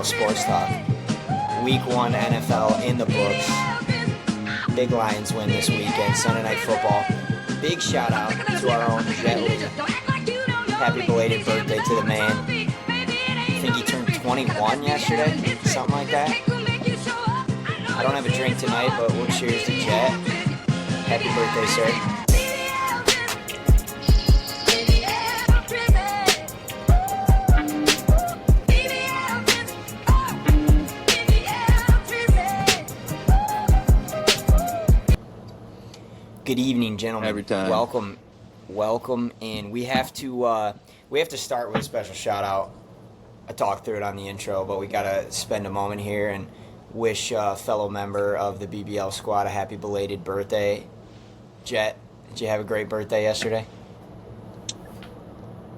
Sports Talk. Week 1 NFL in the books. Big Lions win this weekend, Sunday Night Football. Big shout out to our own Jet Li. Happy belated birthday to the man. I think he turned 21 yesterday, something like that. I don't have a drink tonight, but we'll cheers to Jet. Happy birthday, sir. Good evening, gentlemen. Every time. Welcome, and we have to start with a special shout out. I talked through it on the intro, but we gotta spend a moment here and wish a fellow member of the BBL squad a happy belated birthday. Jet, did you have a great birthday yesterday?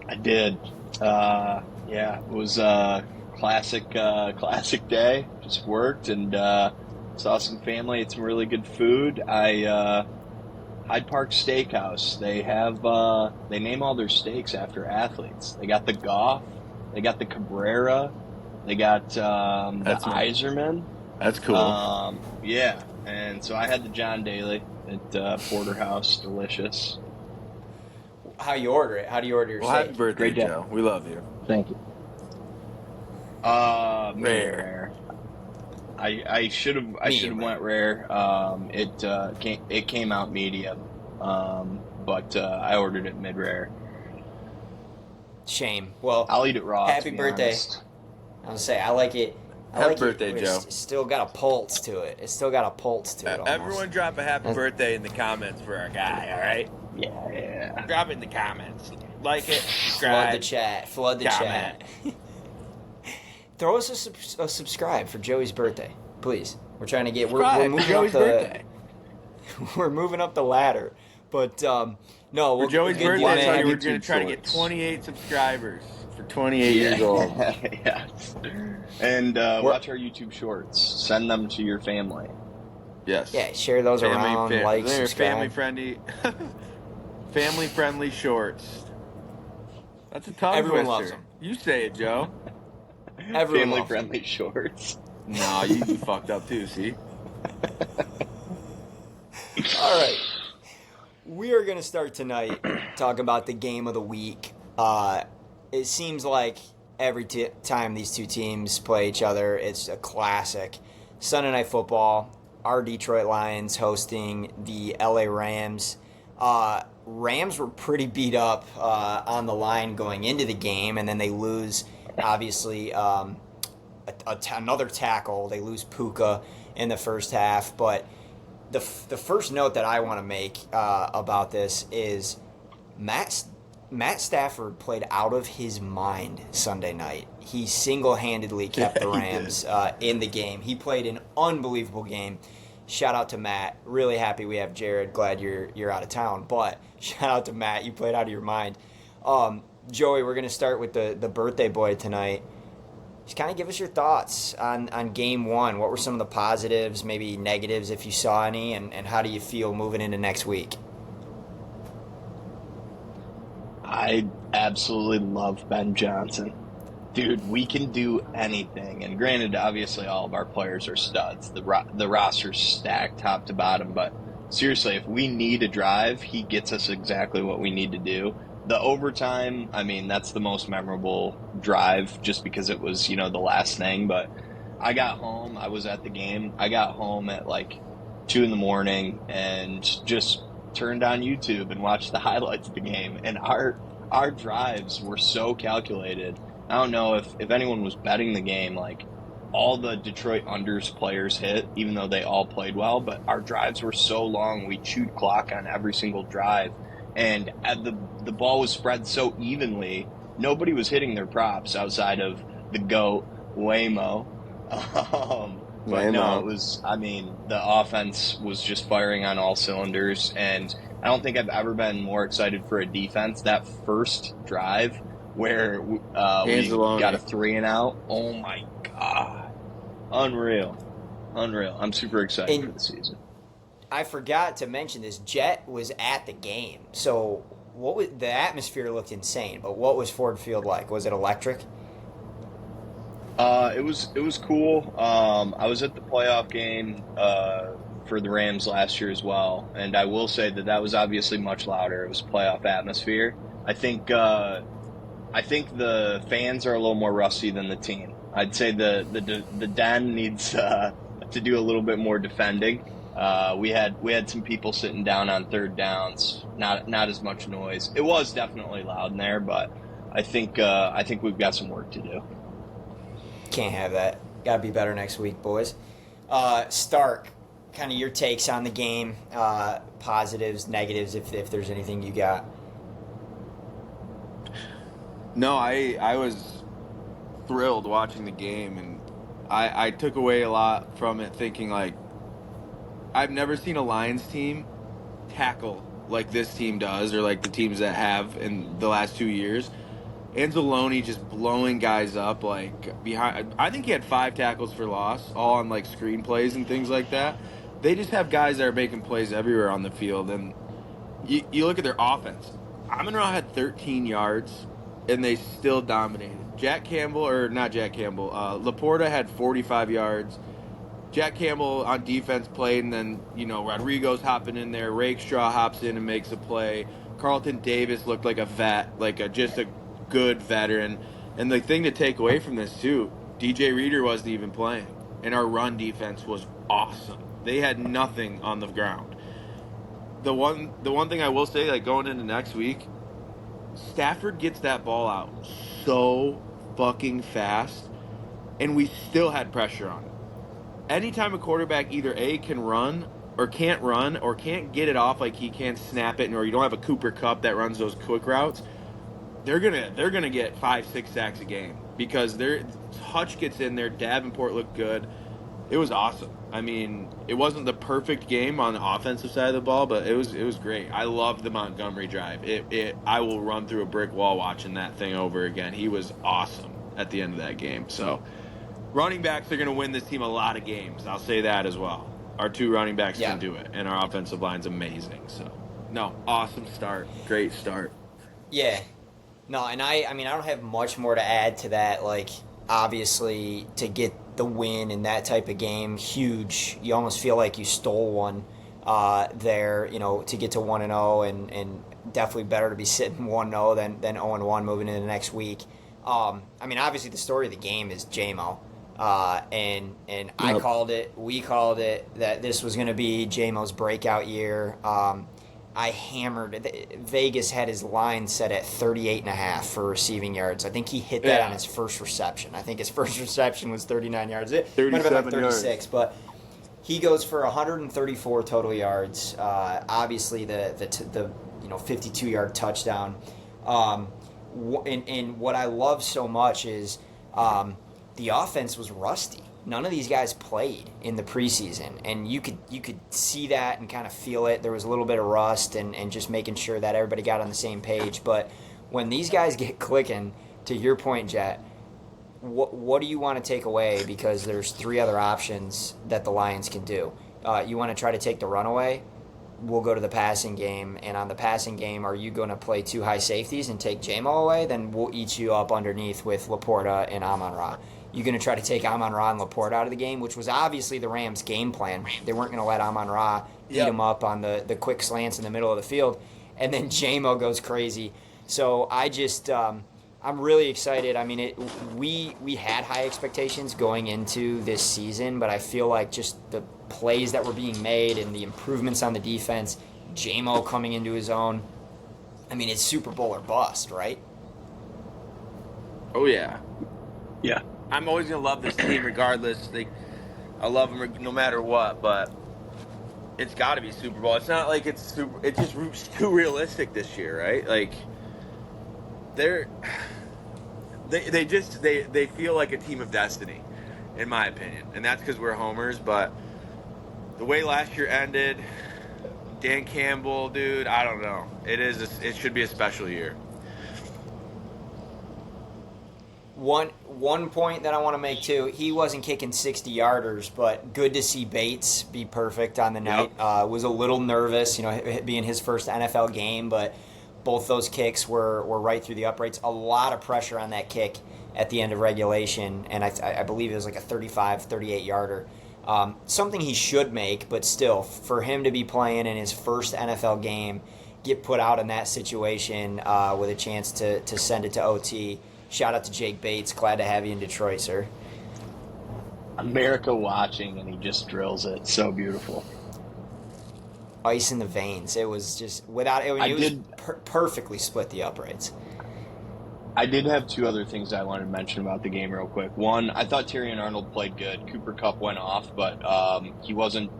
I did. It was a classic day. Just worked and saw some family, ate some really good food. Hyde Park Steakhouse. They have they name all their steaks after athletes. They got the Goff, they got the Cabrera, they got the Iserman. That's cool. And so I had the John Daly at Porterhouse. Delicious. How you order it? How do you order your steak? Happy birthday, Great day. Joe. We love you. Thank you. Rare. I should have went rare. It came out medium, but I ordered it mid rare. Shame. Well, I'll eat it raw. Happy birthday! Honest. I was say I like it. Happy birthday, Joe. It's still got a pulse to it. It's still got a pulse to it. Almost. Everyone, drop a happy birthday in the comments for our guy. All right? Yeah. Drop it in the comments. Like it. Subscribe. Flood the chat. Throw us a subscribe for Joey's birthday, please. We're trying to get we're moving Joey's up the birthday. we're moving up the ladder. But no, for Joey's birthday, man. we're going to try to get 28 subscribers for 28 years old. Yes. And watch our YouTube shorts. Send them to your family. Yes. Yeah, share those around, like, they're subscribe. family friendly shorts. That's a tongue Everyone twister. loves them. You say it, Joe. Family friendly shorts. No, you fucked up too, see? All right. We are going to start tonight talking about the game of the week. It seems like every time these two teams play each other, it's a classic. Sunday Night Football, our Detroit Lions hosting the LA Rams. Rams were pretty beat up on the line going into the game, and then they lose, obviously, another tackle. They lose Puka in the first half, but the first note that I want to make about this is Matt Stafford played out of his mind Sunday night. He single-handedly kept the Rams in the game. He played an unbelievable game. Shout out to Matt. Really happy we have Jared. Glad you're out of town. But shout out to Matt. You played out of your mind. Joey, we're going to start with the birthday boy tonight. Just kind of give us your thoughts on game one. What were some of the positives, maybe negatives if you saw any, and how do you feel moving into next week? I absolutely love Ben Johnson. Dude, we can do anything. And granted, obviously all of our players are studs. The roster's stacked top to bottom. But seriously, if we need a drive, he gets us exactly what we need to do. The overtime, I mean, that's the most memorable drive just because it was, the last thing. But I got home. I was at the game. I got home at like 2 a.m. and just turned on YouTube and watched the highlights of the game. And our drives were so calculated. I don't know if anyone was betting the game, like all the Detroit unders players hit, even though they all played well, but our drives were so long, we chewed clock on every single drive. And the ball was spread so evenly, nobody was hitting their props outside of the GOAT, Waymo. But no, it was, the offense was just firing on all cylinders, and I don't think I've ever been more excited for a defense. That first drive where we got a 3-and-out, oh my God. Unreal. I'm super excited for the season. I forgot to mention this. Jet was at the game, so the atmosphere looked insane, but what was Ford Field like? Was it electric? It was cool. I was at the playoff game for the Rams last year as well, and I will say that was obviously much louder. It was playoff atmosphere. I think the fans are a little more rusty than the team. I'd say the den needs to do a little bit more defending. We had some people sitting down on third downs. Not as much noise. It was definitely loud in there, but I think we've got some work to do. Can't have that. Got to be better next week, boys. Stark, kind of your takes on the game, positives, negatives, if there's anything you got. No, I was thrilled watching the game, and I took away a lot from it, thinking like I've never seen a Lions team tackle like this team does, or like the teams that have in the last 2 years. Anzalone just blowing guys up like behind. I think he had 5 tackles for loss, all on like screen plays and things like that. They just have guys that are making plays everywhere on the field, and you look at their offense. Amon-Ra had 13 yards, and they still dominated. Laporta had 45 yards. Jack Campbell on defense played, and then, Rodrigo's hopping in there. Rakestraw hops in and makes a play. Carlton Davis looked like a vet, just a good veteran. And the thing to take away from this, too, DJ Reader wasn't even playing. And our run defense was awesome. They had nothing on the ground. The one thing I will say, going into next week, Stafford gets that ball out so fucking fast, and we still had pressure on him. Anytime a quarterback either A, can run or can't get it off, like he can't snap it, or you don't have a Cooper Kupp that runs those quick routes, they're gonna get 5-6 sacks a game, because Hutch gets in there. Davenport looked good. It was awesome. I mean, it wasn't the perfect game on the offensive side of the ball, but it was great. I loved the Montgomery drive. I will run through a brick wall watching that thing over again. He was awesome at the end of that game. So running backs are going to win this team a lot of games. I'll say that as well. Our 2 running backs can do it, and our offensive line's amazing. So, no, awesome start. Great start. Yeah. No, and I don't have much more to add to that. Obviously, to get the win in that type of game, huge. You almost feel like you stole one there, to get to 1-0, and definitely better to be sitting 1-0 than 0-1 moving into the next week. Obviously the story of the game is JMO. And yep. I called it, we called it, that this was going to be JMO's breakout year. I hammered Vegas had his line set at 38.5 for receiving yards. I think he hit that on his first reception. I think his first reception was 39 yards. It might have been 36, yards. But he goes for 134 total yards. Obviously the 52-yard touchdown. And what I love so much is the offense was rusty. None of these guys played in the preseason, and you could see that and kind of feel it. There was a little bit of rust and just making sure that everybody got on the same page. But when these guys get clicking, to your point, Jet, what do you want to take away? Because there's 3 other options that the Lions can do. You want to try to take the run away? We'll go to the passing game, and on the passing game, are you going to play 2 high safeties and take JMO away? Then we'll eat you up underneath with Laporta and Amon-Ra. You're going to try to take Amon-Ra and Laporta out of the game, which was obviously the Rams' game plan. They weren't going to let Amon-Ra eat him up on the quick slants in the middle of the field. And then JMO goes crazy. So I'm really excited. We had high expectations going into this season, but I feel like just the plays that were being made and the improvements on the defense, JMO coming into his own, it's Super Bowl or bust, right? Oh, yeah. Yeah. I'm always going to love this team regardless. I love them no matter what, but it's got to be Super Bowl. It's not like it's just too realistic this year, right? They feel like a team of destiny, in my opinion. And that's because we're homers, but the way last year ended, Dan Campbell, dude, I don't know. It should be a special year. One point that I want to make too, he wasn't kicking 60-yarders, but good to see Bates be perfect on the night. Was a little nervous, being his first NFL game, but Both those kicks were right through the uprights. A lot of pressure on that kick at the end of regulation, and I believe it was like a 35, 38-yarder. Something he should make, but still, for him to be playing in his first NFL game, get put out in that situation with a chance to send it to OT. Shout out to Jake Bates. Glad to have you in Detroit, sir. America watching, and he just drills it. So beautiful. Ice in the veins. It was just without it. Was perfectly split the uprights. I did have two other things I wanted to mention about the game real quick. One, I thought Terrion Arnold played good. Cooper Kupp went off, but he wasn't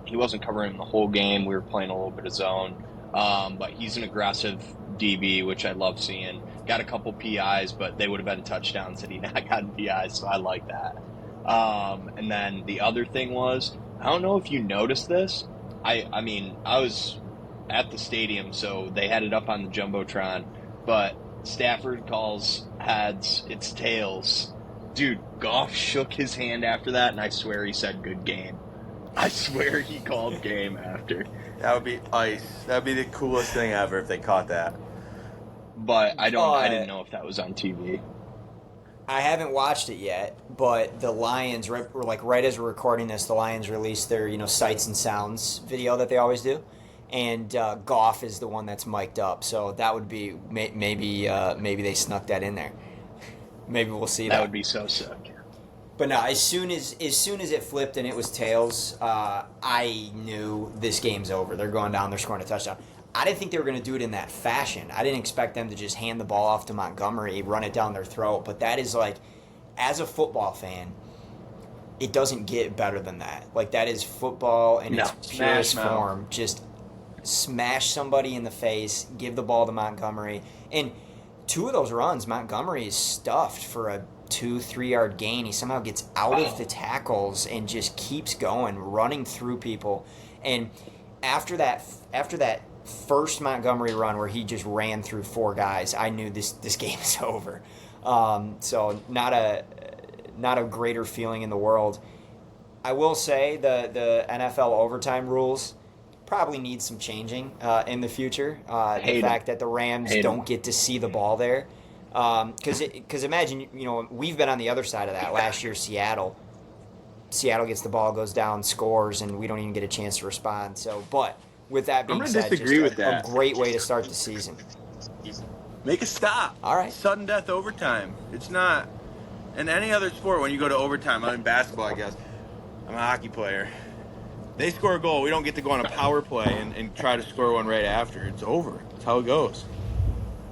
covering him the whole game. We were playing a little bit of zone, but he's an aggressive DB, which I love seeing. Got a couple PIs, but they would have been touchdowns had he not gotten PIs, so I like that. And then the other thing was, I don't know if you noticed this. I mean, I was at the stadium, so they had it up on the Jumbotron, but Stafford calls heads, it's tails. Dude, Goff shook his hand after that, and I swear he said good game. I swear he called game after. That would be ice. That would be the coolest thing ever if they caught that. But I didn't know if that was on TV. I haven't watched it yet, but the Lions, right as we're recording this, the Lions released their sights and sounds video that they always do, and Goff is the one that's mic'd up. So that would be maybe they snuck that in there. Maybe we'll see that. That would be so sick. But no, as soon as it flipped and it was tails, I knew this game's over. They're going down. They're scoring a touchdown. I didn't think they were going to do it in that fashion. I didn't expect them to just hand the ball off to Montgomery, run it down their throat. But that is like, as a football fan, it doesn't get better than that. Like, that is football in its purest form. Just smash somebody in the face, give the ball to Montgomery. And two of those runs, Montgomery is stuffed for a 2-3 yard gain. He somehow gets out of the tackles and just keeps going, running through people. And after that first Montgomery run where he just ran through four guys, I knew this game is over. So not a greater feeling in the world. I will say the NFL overtime rules probably need some changing in the future. The fact that the Rams don't get to see the ball there. Because imagine, we've been on the other side of that. Last year, Seattle gets the ball, goes down, scores, and we don't even get a chance to respond. So, but with that being said, a great way to start the season. Make a stop. All right. Sudden death overtime. It's not. In any other sport, when you go to overtime, I'm in basketball, I guess. I'm a hockey player. They score a goal. We don't get to go on a power play and try to score one right after. It's over. That's how it goes.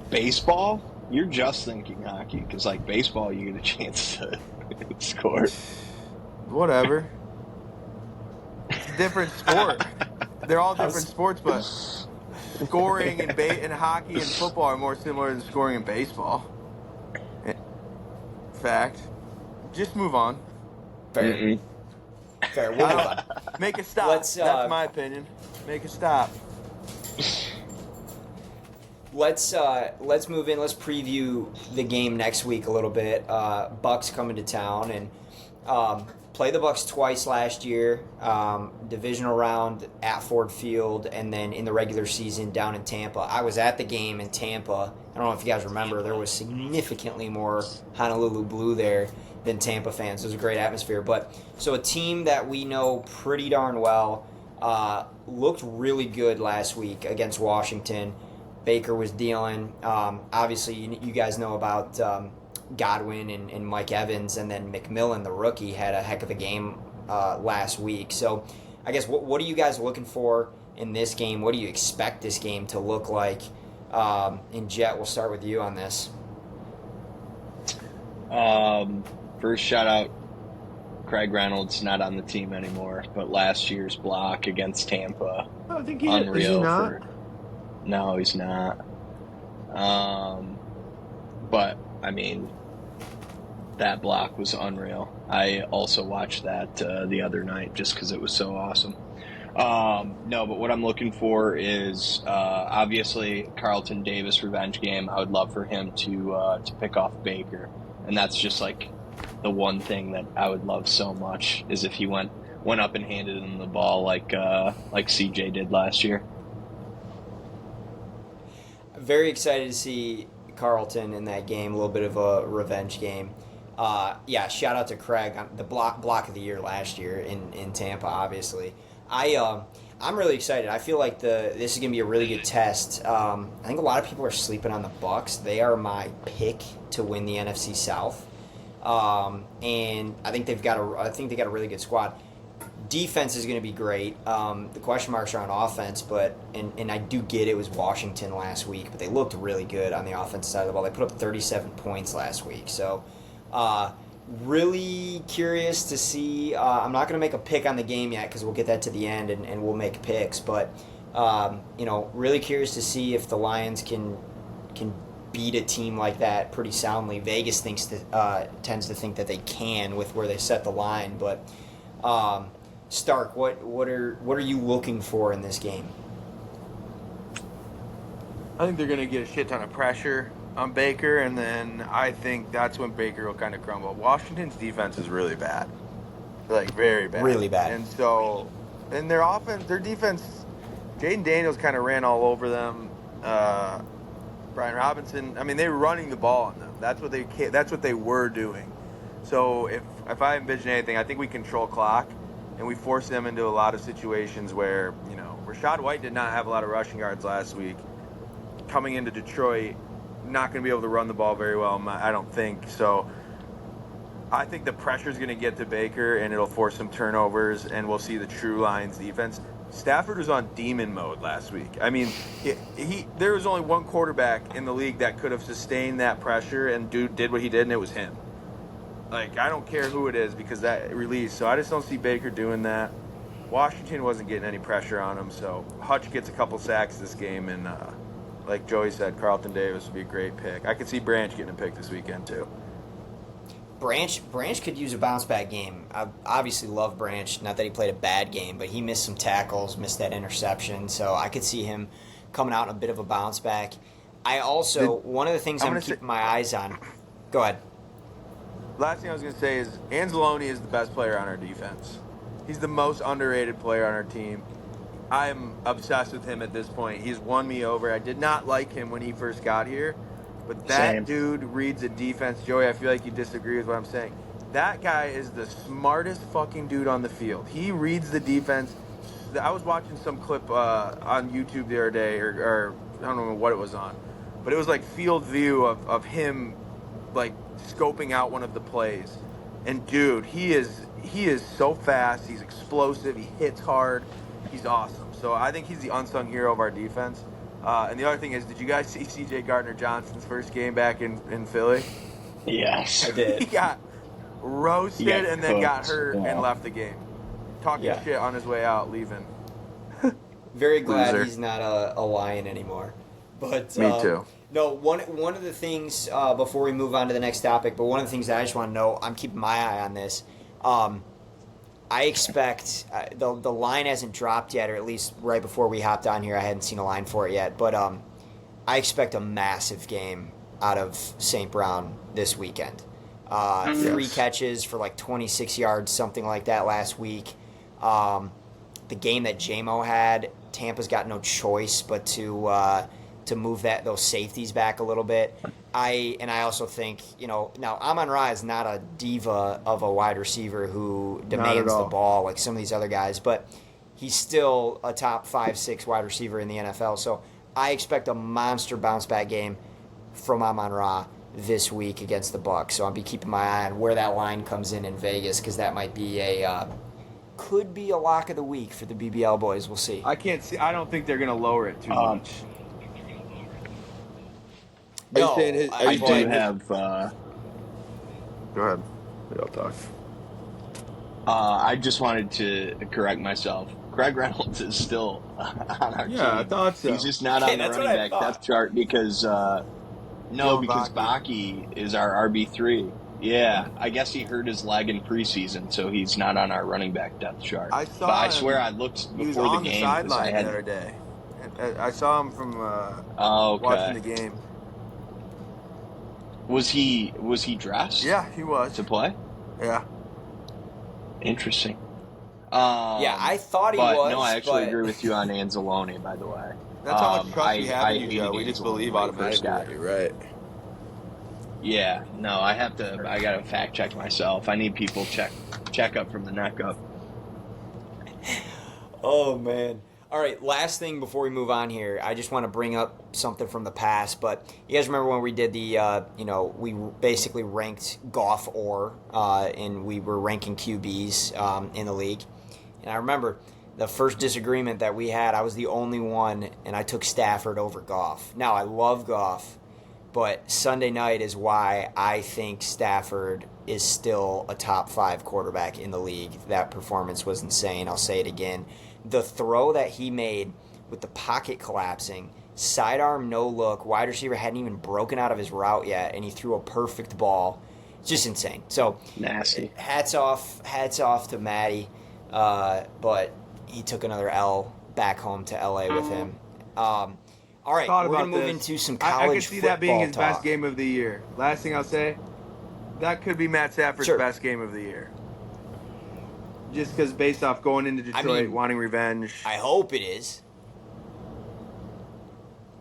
Baseball? You're just thinking hockey, because baseball, you get a chance to score. Whatever. It's a different sport. They're all different sports, but scoring in hockey and football are more similar than scoring in baseball. Fact. Just move on. Fair. Mm-mm. Fair. We'll move on. Make a stop. That's my opinion. Make a stop. Let's move in. Let's preview the game next week a little bit. Bucks coming to town and play the Bucks twice last year. Divisional round at Ford Field, and then in the regular season down in Tampa. I was at the game in Tampa. I don't know if you guys remember. There was significantly more Honolulu Blue there than Tampa fans. It was a great atmosphere. But so a team that we know pretty darn well looked really good last week against Washington. Baker was dealing. Obviously, you guys know about Godwin and Mike Evans, and then McMillan, the rookie, had a heck of a game last week. So I guess what are you guys looking for in this game? What do you expect this game to look like? And Jet, we'll start with you on this. First shout out, Craig Reynolds, not on the team anymore, but last year's block against Tampa, I think unreal. Is he not? No, he's not. But I mean, that block was unreal. I also watched that the other night just because it was so awesome. No, but what I'm looking for is obviously Carlton Davis revenge game. I would love for him to pick off Baker, and that's just the one thing that I would love so much is if he went up and handed him the ball like CJ did last year. Very excited to see Carlton in that game. A little bit of a revenge game. Shout out to Craig on the block of the year last year in Tampa. Obviously, I'm really excited. I feel like this is going to be a really good test. I think a lot of people are sleeping on the Bucks. They are my pick to win the NFC South, and I think they got a really good squad. Defense is going to be great. The question marks are on offense, and I do get it was Washington last week, but they looked really good on the offensive side of the ball. They put up 37 points last week, so really curious to see. I'm not going to make a pick on the game yet because we'll get that to the end and we'll make picks, but really curious to see if the Lions can beat a team like that pretty soundly. Vegas tends to think that they can with where they set the line, but. Stark, what are you looking for in this game? I think they're going to get a shit ton of pressure on Baker, and then I think that's when Baker will kind of crumble. Washington's defense is really bad, like very bad, really bad. And so, in their offense, their defense, Jaden Daniels kind of ran all over them. Brian Robinson, I mean, they were running the ball on them. That's what they were doing. So if I envision anything, I think we control clock. And we force them into a lot of situations where, Rashad White did not have a lot of rushing yards last week. Coming into Detroit, not going to be able to run the ball very well, I don't think. So I think the pressure is going to get to Baker, and it'll force some turnovers, and we'll see the true Lions defense. Stafford was on demon mode last week. I mean, there was only one quarterback in the league that could have sustained that pressure and did what he did, and it was him. Like, I don't care who it is because that release. So I just don't see Baker doing that. Washington wasn't getting any pressure on him, so Hutch gets a couple sacks this game, and like Joey said, Carlton Davis would be a great pick. I could see Branch getting a pick this weekend too. Branch could use a bounce back game. I obviously love Branch. Not that he played a bad game, but he missed some tackles, missed that interception, so I could see him coming out in a bit of a bounce back. One of the things I'm keeping my eyes on. Go ahead. Last thing I was going to say is Anzalone is the best player on our defense. He's the most underrated player on our team. I'm obsessed with him at this point. He's won me over. I did not like him when he first got here, but that dude reads a defense. Joey, I feel like you disagree with what I'm saying. That guy is the smartest fucking dude on the field. He reads the defense. I was watching some clip on YouTube the other day, or I don't know what it was on, but it was like field view of him, like, scoping out one of the plays, and dude, he is so fast. He's explosive. He hits hard. He's awesome. So I think he's the unsung hero of our defense. And the other thing is, did you guys see C.J. Gardner-Johnson's first game back in Philly? Yes, I did. He got roasted and then got hurt and left the game, talking shit on his way out, leaving. Very glad he's not a Lion anymore. But me too. No, one of the things, before we move on to the next topic, but one of the things that I just want to know, I'm keeping my eye on this. I expect, the line hasn't dropped yet, or at least right before we hopped on here, I hadn't seen a line for it yet, but I expect a massive game out of St. Brown this weekend. 3 catches for like 26 yards, something like that last week. The game that J-Mo had, Tampa's got no choice but to move those safeties back a little bit. I also think, now Amon-Ra is not a diva of a wide receiver who demands the ball like some of these other guys, but he's still a top 5-6 wide receiver in the NFL. So I expect a monster bounce back game from Amon-Ra this week against the Bucs. So I'll be keeping my eye on where that line comes in Vegas, because that might be could be a lock of the week for the BBL boys. We'll see. I don't think they're going to lower it too much. No, I do have. Go ahead. I'll talk. I just wanted to correct myself. Greg Reynolds is still on our team. Yeah, I thought so. He's just not on the running back depth chart because because Baki is our RB3. Yeah, I guess he hurt his leg in preseason, so he's not on our running back depth chart. I swear I looked before the game. He was on the sideline the other day. I saw him from watching the game. Was he dressed? Yeah, he was. To play? Yeah. Interesting. I thought he was. No, I actually agree with you on Anzalone, by the way. That's how much trust we have I in you, hated Joe. We games just when believe we first automatically got. that you're right. Yeah, no, I gotta fact check myself. I need people check up from the neck up. Oh man. All right, last thing before we move on here, I just want to bring up something from the past. But you guys remember when we did the, we basically ranked Goff and we were ranking QBs in the league. And I remember the first disagreement that we had, I was the only one, and I took Stafford over Goff. Now, I love Goff, but Sunday night is why I think Stafford is still a top 5 quarterback in the league. That performance was insane. I'll say it again. The throw that he made with the pocket collapsing, sidearm, no look, wide receiver hadn't even broken out of his route yet, and he threw a perfect ball. It's just insane. So, Nasty. hats off to Matty, but he took another L back home to LA with him. All right, we're going to move into some college football. I could see that being his talk. best game of the year. Last thing I'll say, that could be Matt Stafford's best game of the year. Just because based off going into Detroit, wanting revenge. I hope it is.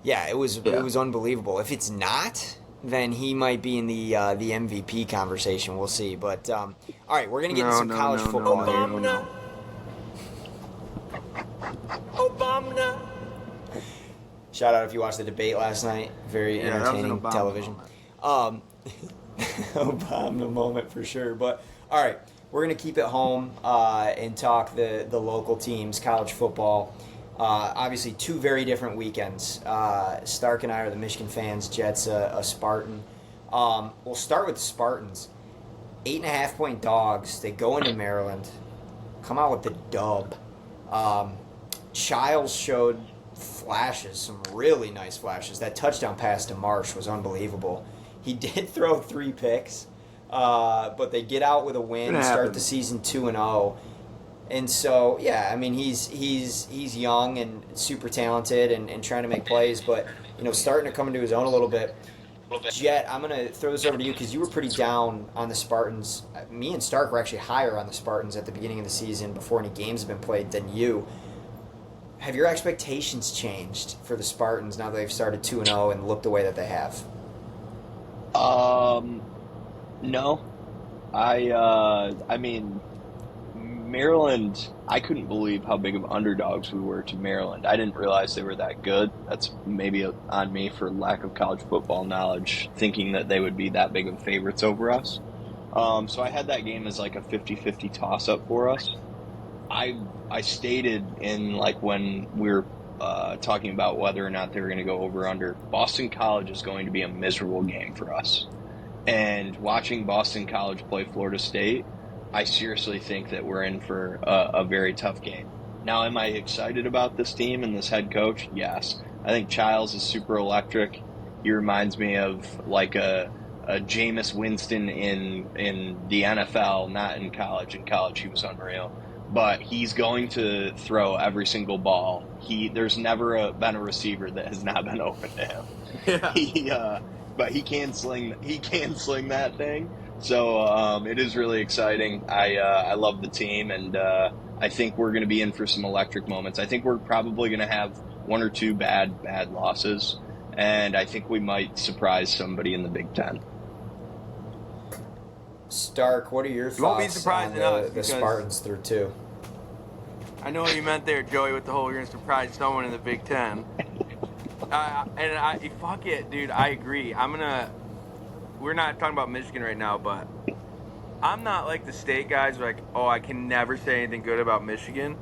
Yeah, it was unbelievable. If it's not, then he might be in the MVP conversation. We'll see. But all right, we're gonna get into some college football here. Obama. Shout out if you watched the debate last night. Very entertaining television. Obama moment for sure. But all right, we're going to keep it home and talk the local teams, college football. Obviously, 2 very different weekends. Stark and I are the Michigan fans. Jet's a Spartan. We'll start with the Spartans. 8.5-point dogs. They go into Maryland. Come out with the dub. Childs showed flashes, some really nice flashes. That touchdown pass to Marsh was unbelievable. He did throw 3 picks, but they get out with a win, start the season 2-0. And so, yeah, I mean, he's young and super talented and trying to make plays, but, starting to come into his own a little bit. Jet, I'm going to throw this over to you because you were pretty down on the Spartans. Me and Stark were actually higher on the Spartans at the beginning of the season before any games have been played than you. Have your expectations changed for the Spartans now that they've started 2-0 and looked the way that they have? No. I mean, Maryland, I couldn't believe how big of underdogs we were to Maryland. I didn't realize they were that good. That's maybe on me for lack of college football knowledge, thinking that they would be that big of favorites over us. So I had that game as like a 50-50 toss-up for us. I stated in when we were talking about whether or not they were going to go over/under, Boston College is going to be a miserable game for us. And watching Boston College play Florida State, I seriously think that we're in for a very tough game. Now, am I excited about this team and this head coach? Yes. I think Childs is super electric. He reminds me of like a Jameis Winston in the NFL, not in college. In college, he was unreal. But he's going to throw every single ball. There's never been a receiver that has not been open to him. Yeah. But he can sling that thing. So it is really exciting. I love the team, and I think we're going to be in for some electric moments. I think we're probably going to have 1 or 2 bad losses, and I think we might surprise somebody in the Big Ten. Stark, what are your thoughts on the Spartans through 2? I know what you meant there, Joey, with the whole you're going to surprise someone in the Big Ten. Fuck it, dude. I agree. We're not talking about Michigan right now, but I'm not like the State guys who are like, oh, I can never say anything good about Michigan.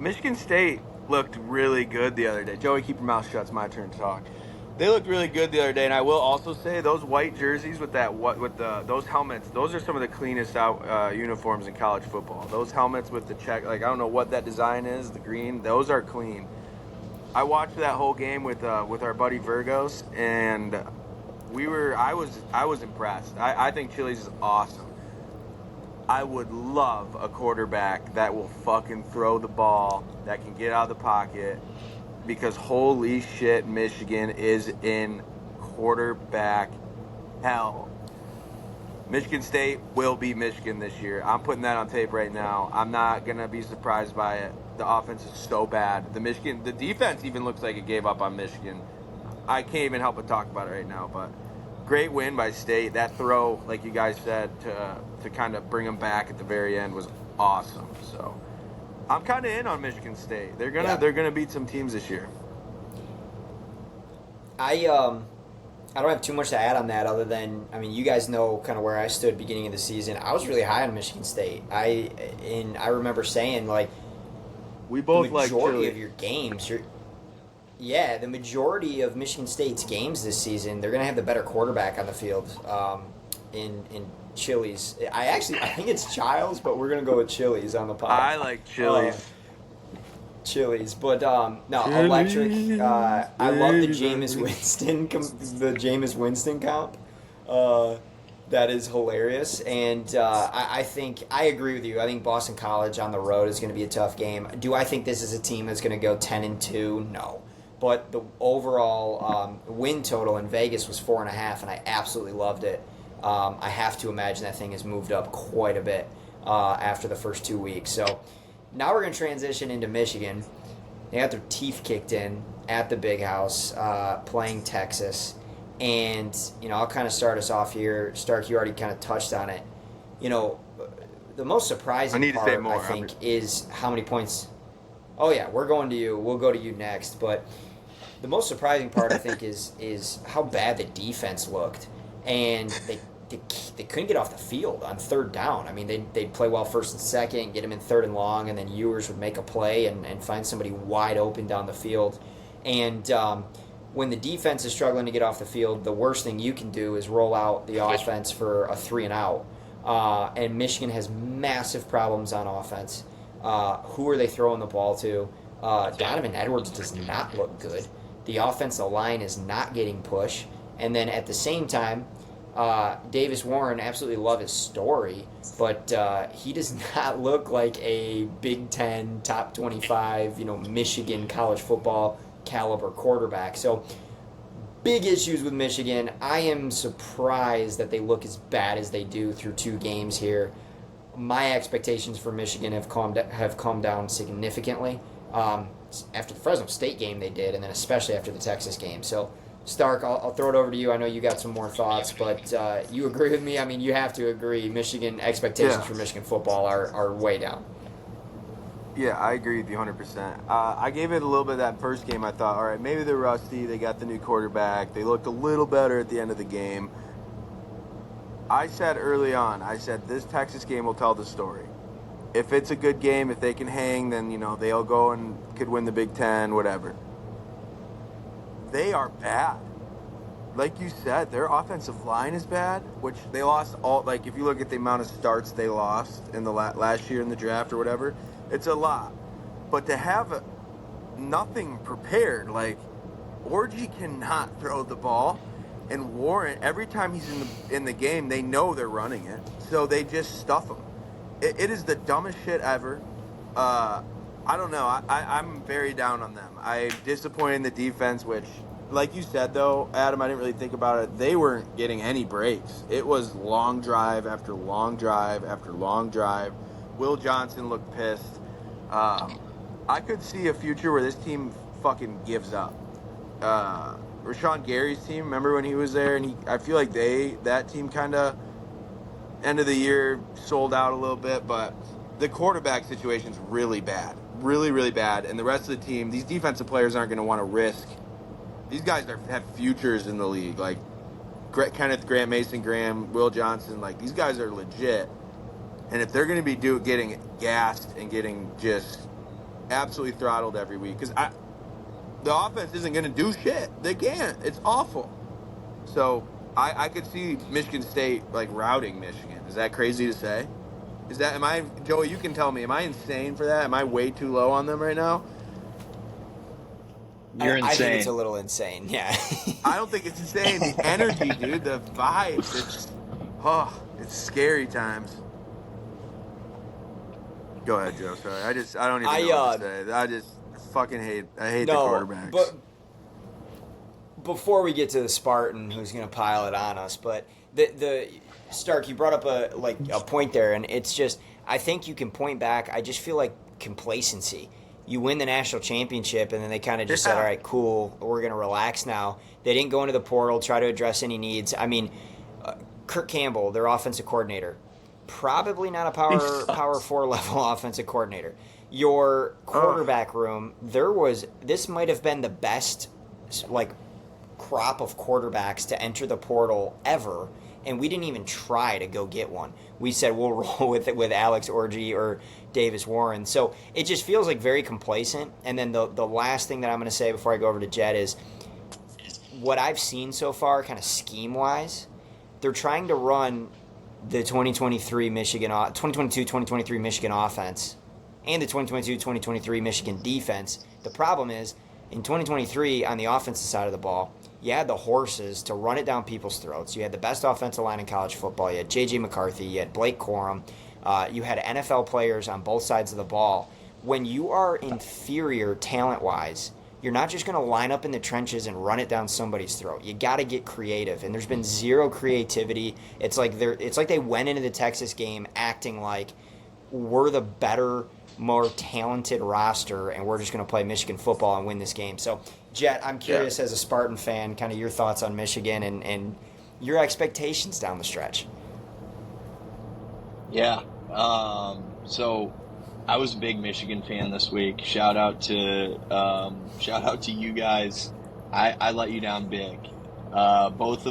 Michigan State looked really good the other day. Joey, keep your mouth shut. It's my turn to talk. They looked really good the other day, and I will also say those white jerseys with those helmets, those are some of the cleanest out uniforms in college football. Those helmets with the check, I don't know what that design is, the green, those are clean. I watched that whole game with our buddy Virgos, and I was impressed. I think Chili's is awesome. I would love a quarterback that will fucking throw the ball, that can get out of the pocket, because holy shit, Michigan is in quarterback hell. Michigan State will beat Michigan this year. I'm putting that on tape right now. I'm not going to be surprised by it. the offense is so bad. The defense even looks like it gave up on Michigan. I can't even help but talk about it right now, but great win by State. That throw, like you guys said, to kind of bring them back at the very end was awesome. So I'm kind of in on Michigan State. They're gonna beat some teams this year. I don't have too much to add on that other than, I mean, you guys know kind of where I stood beginning of the season. I was really high on Michigan State. I remember saying, like, we both the like majority of your games, the majority of Michigan State's games this season, they're going to have the better quarterback on the field in Chili's. I think it's Childs, but we're going to go with Chili's on the pod. I like Chili's. Chili's, but no, electric. I love the Jameis Winston comp. That is hilarious, and I think I agree with you. I think Boston College on the road is going to be a tough game. Do I think this is a team that's going to go 10-2? No, but the overall win total in Vegas was 4.5, and I absolutely loved it. I have to imagine that thing has moved up quite a bit after the first 2 weeks. So. Now we're going to transition into Michigan. They got their teeth kicked in at the Big House, playing Texas. And, I'll kind of start us off here. Stark, you already kind of touched on it. The most surprising part, I think, is how many points. Oh, yeah, we're going to you. We'll go to you next. But the most surprising part, I think, is how bad the defense looked. And they couldn't get off the field on third down. I mean, they'd play well first and second, get them in third and long, and then Ewers would make a play and find somebody wide open down the field. And when the defense is struggling to get off the field, the worst thing you can do is roll out the offense for a 3-and-out. And Michigan has massive problems on offense. Who are they throwing the ball to? Donovan Edwards does not look good. The offensive line is not getting push. And then at the same time, Davis Warren, absolutely love his story, but he does not look like a Big Ten, top 25, Michigan college football caliber quarterback. So big issues with Michigan. I am surprised that they look as bad as they do through 2 games here. My expectations for Michigan have come down significantly. After the Fresno State game they did, and then especially after the Texas game. So Stark, I'll throw it over to you. I know you got some more thoughts, but you agree with me? I mean, you have to agree. Michigan expectations for Michigan football are way down. Yeah, I agree with you 100%. I gave it a little bit of that first game. I thought, all right, maybe they're rusty. They got the new quarterback. They looked a little better at the end of the game. I said early on, this Texas game will tell the story. If it's a good game, if they can hang, then, they'll go and could win the Big Ten, whatever. They are bad. Like you said, their offensive line is bad, which they lost all, like, if you look at the amount of starts they lost in the last year in the draft or whatever, it's a lot. But to have nothing prepared, like, Orgy cannot throw the ball, and Warren, every time he's in the game, they know they're running it, so they just stuff him. It is the dumbest shit ever. I don't know. I'm very down on them. I'm disappointed in the defense, which, like you said, though, Adam, I didn't really think about it. They weren't getting any breaks. It was long drive after long drive after long drive. Will Johnson looked pissed. I could see a future where this team fucking gives up. Rashawn Gary's team, remember when he was there? And I feel like that team kind of, end of the year, sold out a little bit, but the quarterback situation's really bad. Really, really bad. And the rest of the team, these defensive players aren't going to want to risk. These guys have futures in the league. Like Kenneth Grant, Mason Graham, Will Johnson. Like, these guys are legit. And if they're going to be getting gassed and getting just absolutely throttled every week, because the offense isn't going to do shit. They can't. It's awful. So I could see Michigan State, like, routing Michigan. Is that crazy to say? Joey, you can tell me, am I insane for that? Am I way too low on them right now? You're insane. I think it's a little insane, yeah. I don't think it's insane. The energy, dude, the vibes, it's scary times. Go ahead, Joe. Sorry. I don't even know what to say. I just fucking hate the quarterbacks. But before we get to the Spartan, who's going to pile it on us, but the Stark, you brought up a point there, and it's just, I think you can point back. I just feel like complacency. You win the national championship, and then they kind of just said, all right, cool, we're going to relax now. They didn't go into the portal, try to address any needs. I mean, Kirk Campbell, their offensive coordinator, probably not a power 4 level offensive coordinator. Your quarterback room, this might have been the best like crop of quarterbacks to enter the portal ever, and we didn't even try to go get one. We said we'll roll with it with Alex Orji or Davis Warren. So it just feels like very complacent. And then the last thing that I'm going to say before I go over to Jed is what I've seen so far, kind of scheme wise, they're trying to run the 2022-2023 Michigan offense and the 2022-2023 Michigan defense. The problem is, in 2023, on the offensive side of the ball, you had the horses to run it down people's throats. You had the best offensive line in college football. You had J.J. McCarthy. You had Blake Corum. You had NFL players on both sides of the ball. When you are inferior talent-wise, you're not just going to line up in the trenches and run it down somebody's throat. You got to get creative, and there's been zero creativity. It's like they went into the Texas game acting like we're the better, more talented roster, and we're just going to play Michigan football and win this game. So, Jet, I'm curious as a Spartan fan, kind of your thoughts on Michigan and your expectations down the stretch. Yeah. So I was a big Michigan fan this week. Shout out to you guys. I let you down big. Both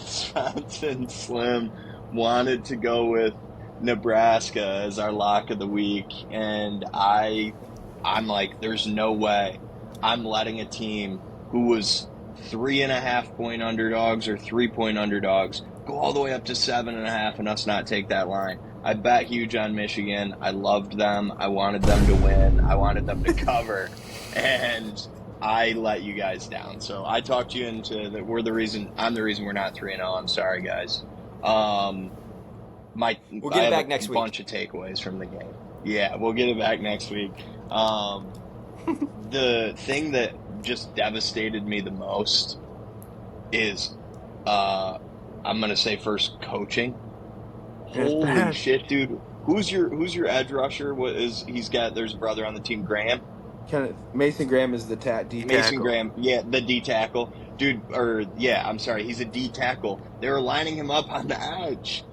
Spence and Slim wanted to go with Nebraska as our lock of the week, and I'm like, there's no way I'm letting a team who was 3.5 point underdogs or 3 point underdogs go all the way up to 7.5 and us not take that line. I bet huge on Michigan. I loved them. I wanted them to win. I wanted them to cover, and I let you guys down. So I talked you into that. I'm the reason we're not 3-0. I'm sorry, guys. We'll get it back next week. Bunch of takeaways from the game. Yeah, we'll get it back next week. The thing that just devastated me the most is, I'm gonna say first coaching. Holy shit, dude! Who's your edge rusher? There's a brother on the team, Graham. Mason Graham is the D tackle. Mason Graham, yeah, the D tackle, dude. I'm sorry, he's a D tackle. They were lining him up on the edge,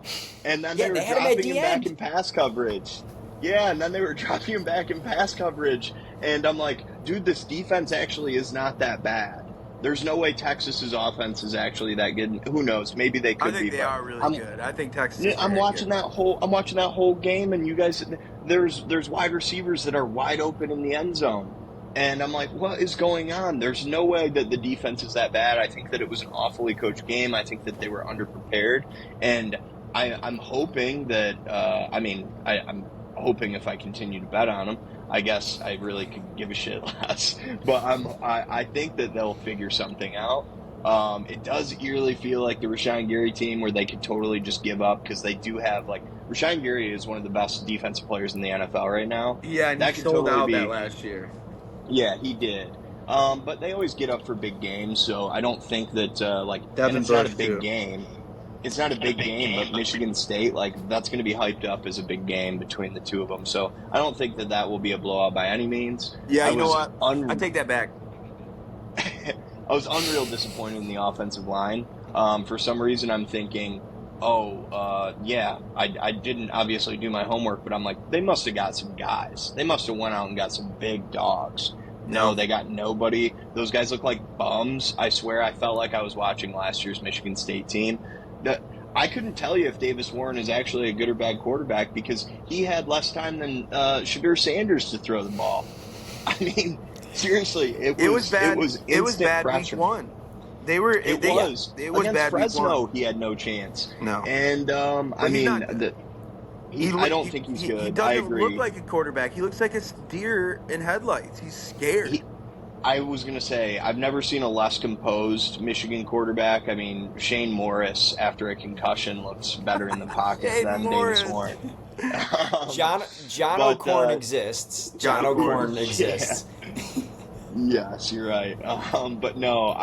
and then they were dropping him back in pass coverage. Yeah, and then they were dropping him back in pass coverage, and I'm like, dude, this defense actually is not that bad. There's no way Texas's offense is actually that good. Who knows? Maybe they could be. I think they are really good. I think Texas. Yeah, I'm watching that whole game, and you guys, there's wide receivers that are wide open in the end zone, and I'm like, what is going on? There's no way that the defense is that bad. I think that it was an awfully coached game. I think that they were underprepared, and I'm hoping that. I'm hoping if I continue to bet on them, I guess I really could give a shit less. But I think that they'll figure something out. It does eerily feel like the Rashawn Gary team where they could totally just give up because they do have, Rashawn Gary is one of the best defensive players in the NFL right now. Yeah, and he sold out that last year. Yeah, he did. But they always get up for big games, so I don't think that, Devin it's not a big game. It's not a big game, but Michigan State, that's going to be hyped up as a big game between the two of them. So I don't think that will be a blowout by any means. Yeah, you know what? I take that back. I was unreal disappointed in the offensive line. For some reason, I'm thinking, I didn't obviously do my homework, but I'm like, they must have got some guys. They must have went out and got some big dogs. No, they got nobody. Those guys look like bums. I swear I felt like I was watching last year's Michigan State team. I couldn't tell you if Davis Warren is actually a good or bad quarterback because he had less time than Shadur Sanders to throw the ball. I mean, seriously, it was bad. It was bad week one. It was against bad Fresno. Week 1. He had no chance. No, and I don't think he's good. He doesn't look like a quarterback. He looks like a deer in headlights. He's scared. I was going to say, I've never seen a less composed Michigan quarterback. I mean, Shane Morris, after a concussion, looks better in the pocket than Davis Warren. John O'Corn exists. John O'Corn exists. Yeah. Yes, you're right. But no,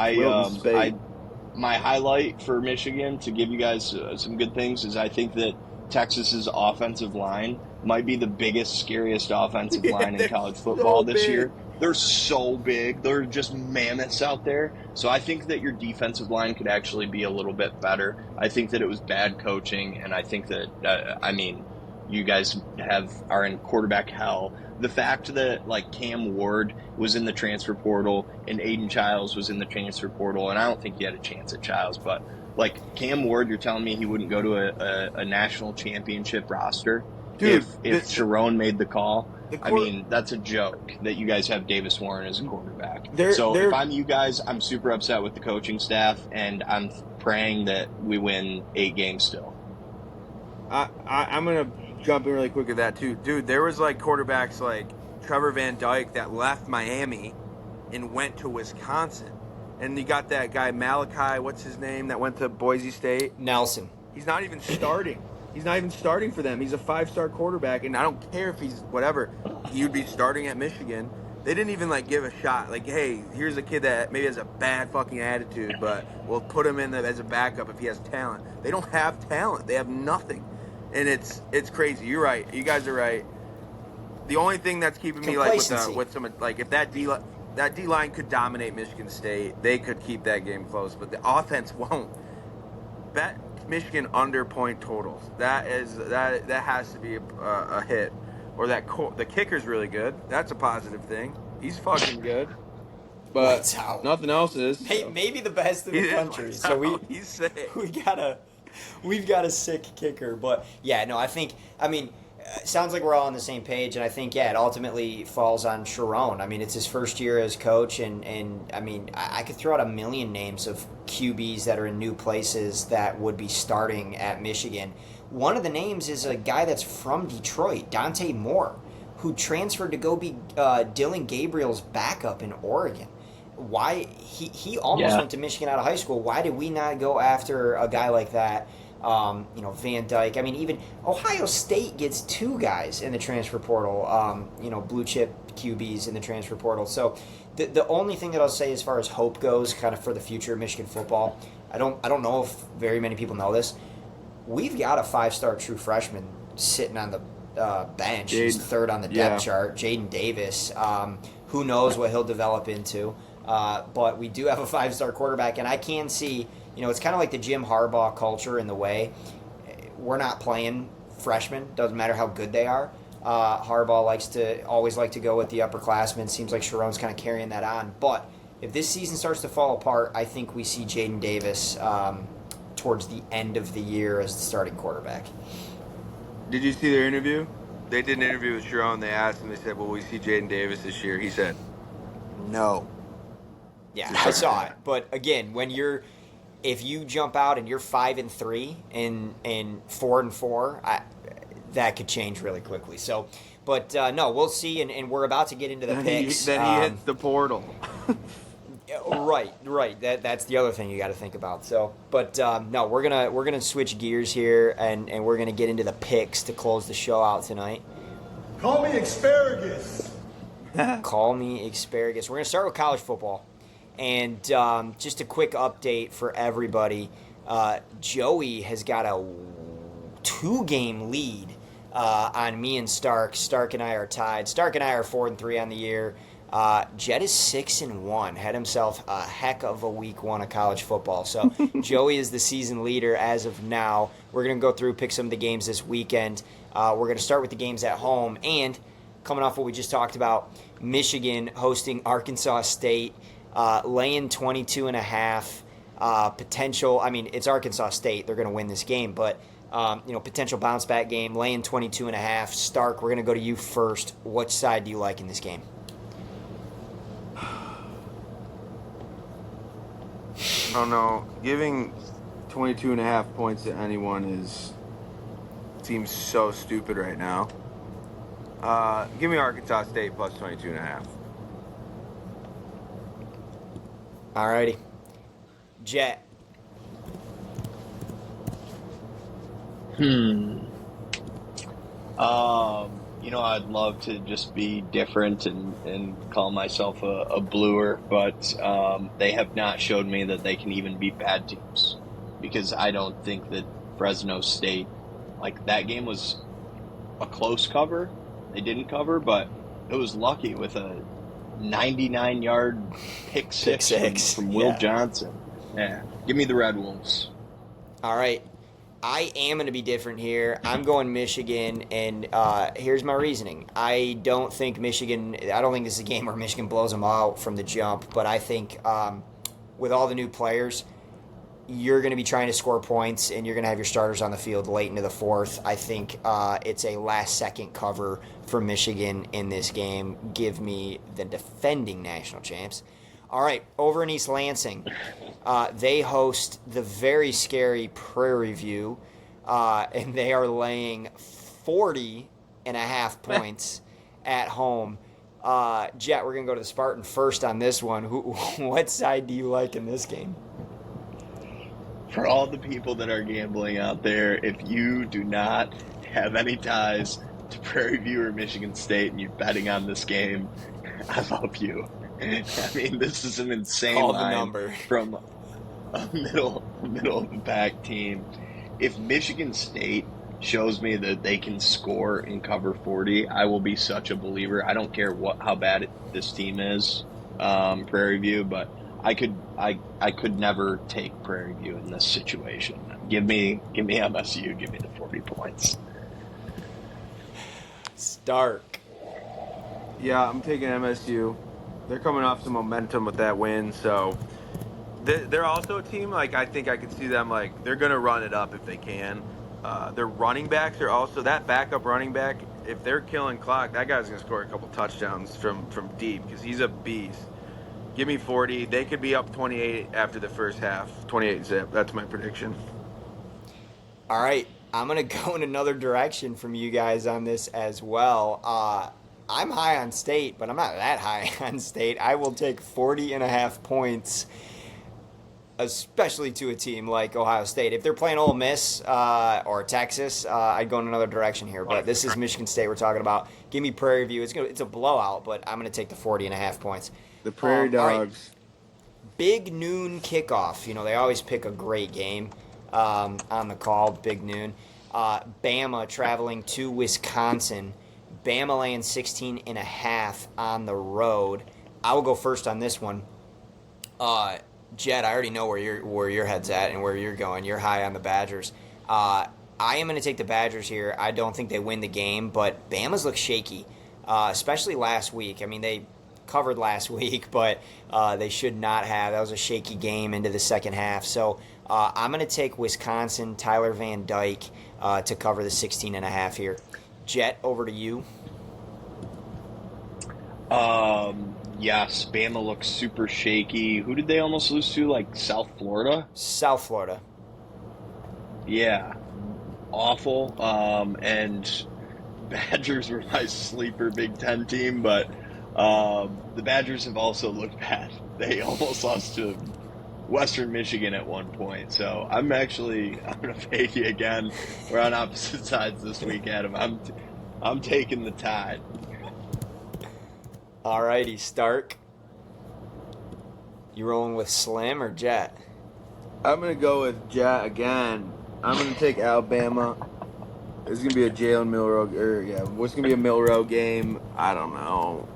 my highlight for Michigan, to give you guys some good things, is I think that Texas's offensive line might be the biggest, scariest offensive line in college so football this big. year. They're so big. They're just mammoths out there. So I think that your defensive line could actually be a little bit better. I think that it was bad coaching, and I think that, you guys are in quarterback hell. The fact that, like, Cam Ward was in the transfer portal and Aiden Childs was in the transfer portal, and I don't think he had a chance at Childs, but, like, Cam Ward, you're telling me he wouldn't go to a national championship roster? Dude, if Sharon made the call? I mean, that's a joke that you guys have Davis Warren as a quarterback. If I'm you guys, I'm super upset with the coaching staff, and I'm praying that we win 8 games still. I'm going to jump in really quick at that, too. Dude, there was, like, quarterbacks like Trevor Van Dyke that left Miami and went to Wisconsin. And you got that guy, Malachi, what's his name, that went to Boise State? Nelson. He's not even starting. He's not even starting for them. He's a 5-star quarterback, and I don't care if he's whatever. He would be starting at Michigan. They didn't even, like, give a shot. Like, hey, here's a kid that maybe has a bad fucking attitude, but we'll put him in as a backup if he has talent. They don't have talent. They have nothing. And it's crazy. You're right. You guys are right. The only thing that's keeping me, like, with some, like, if that D-line could dominate Michigan State, they could keep that game close, but the offense won't. Bet Michigan under point totals. That has to be a hit. Or the kicker's really good. That's a positive thing. He's fucking good. But nothing else is. So. Maybe the best in the country. So he's sick. We've got a sick kicker. But yeah, no, it sounds like we're all on the same page, and I think, it ultimately falls on Sharon. I mean, it's his first year as coach, and I mean, I could throw out a million names of QBs that are in new places that would be starting at Michigan. One of the names is a guy that's from Detroit, Dante Moore, who transferred to go be Dylan Gabriel's backup in Oregon. Why he almost went to Michigan out of high school. Why did we not go after a guy like that? Van Dyke. I mean, even Ohio State gets 2 guys in the transfer portal, blue chip QBs in the transfer portal. So the only thing that I'll say as far as hope goes kind of for the future of Michigan football, I don't know if very many people know this. We've got a 5-star true freshman sitting on the bench. He's 3rd on the depth chart, Jaden Davis. Who knows what he'll develop into. But we do have a 5-star quarterback, and I can see, it's kind of like the Jim Harbaugh culture in the way we're not playing freshmen. Doesn't matter how good they are. Harbaugh always like to go with the upperclassmen. Seems like Sharon's kind of carrying that on. But if this season starts to fall apart, I think we see Jaden Davis towards the end of the year as the starting quarterback. Did you see their interview? They did an interview with Sharon. They asked him, they said, will we see Jaden Davis this year? He said, no. Yeah, I saw it. But again, if you jump out and you're 5-3 and 4-4, that could change really quickly. So, but no, we'll see, and we're about to get into the picks. Then he hits the portal. Right. That's the other thing you got to think about. So, but no, we're gonna switch gears here, and we're gonna get into the picks to close the show out tonight. Call me asparagus. Call me asparagus. We're gonna start with college football, and just a quick update for everybody. Joey has got a 2-game lead on me and Stark. Stark and I are tied. Stark and I are 4-3 on the year. Jed is 6-1. Had himself a heck of a week 1 of college football. So Joey is the season leader as of now. We're going to go through, pick some of the games this weekend. We're going to start with the games at home. And coming off what we just talked about, Michigan hosting Arkansas State, laying 22.5. Potential, it's Arkansas State. They're going to win this game. But, potential bounce back game, laying 22.5. Stark, we're going to go to you first. Which side do you like in this game? I don't know. Giving 22.5 points to anyone seems so stupid right now. Give me Arkansas State plus 22.5. Alrighty. Jet. I'd love to just be different and call myself a bluer, but they have not showed me that they can even beat bad teams, because I don't think that Fresno State Like, that game was a close cover. They didn't cover, but it was lucky with a 99-yard pick six from Will Johnson. Yeah, give me the Red Wolves. All right. I am going to be different here. I'm going Michigan, and here's my reasoning. I don't think this is a game where Michigan blows them out from the jump, but I think with all the new players, you're going to be trying to score points, and you're going to have your starters on the field late into the fourth. I think it's a last-second cover for Michigan in this game. Give me the defending national champs. All right, over in East Lansing, they host the very scary Prairie View, and they are laying 40.5 points at home. Jet, we're going to go to the Spartan first on this one. What side do you like in this game? For all the people that are gambling out there, if you do not have any ties to Prairie View or Michigan State and you're betting on this game, I love you. I mean, this is an insane line from a middle of the pack team. If Michigan State shows me that they can score and cover 40, I will be such a believer. I don't care how bad this team is, Prairie View, but I could never take Prairie View in this situation. Give me MSU. Give me the 40 points. Stark. Yeah, I'm taking MSU. They're coming off some momentum with that win, so they're also a team, like, I think I could see them, like, they're going to run it up if they can. Their running backs are also, that backup running back, if they're killing clock, that guy's going to score a couple touchdowns from deep because he's a beast. Give me 40. They could be up 28 after the first half. 28-zip. That's my prediction. All right. I'm going to go in another direction from you guys on this as well. I'm high on State, but I'm not that high on State. I will take 40.5 points, especially to a team like Ohio State. If they're playing Ole Miss or Texas, I'd go in another direction here. But this is Michigan State we're talking about. Give me Prairie View. It's a blowout, but I'm going to take the 40.5 points. The Prairie Dogs. Right. Big noon kickoff. You know, they always pick a great game on the call, big noon. Bama traveling to Wisconsin. Bama laying 16.5 on the road. I will go first on this one. Jed, I already know where your head's at and where you're going. You're high on the Badgers. I am going to take the Badgers here. I don't think they win the game, but Bama's look shaky, especially last week. I mean, they covered last week, but they should not have. That was a shaky game into the second half. So I'm going to take Wisconsin, Tyler Van Dyke, to cover the 16.5 here. Jet, over to you. Yes, Bama looks super shaky. Who did they almost lose to? Like South Florida? South Florida. Yeah. Awful. And Badgers were my sleeper Big Ten team, but the Badgers have also looked bad. They almost lost to Western Michigan at one point. So I'm going to fade you again. We're on opposite sides this week, Adam. I'm taking the Tide. All righty, Stark. You rolling with Slim or Jet? I'm going to go with Jet again. I'm going to take Alabama. It's going to be a Jalen Milroe, what's going to be a Milroe game? I don't know.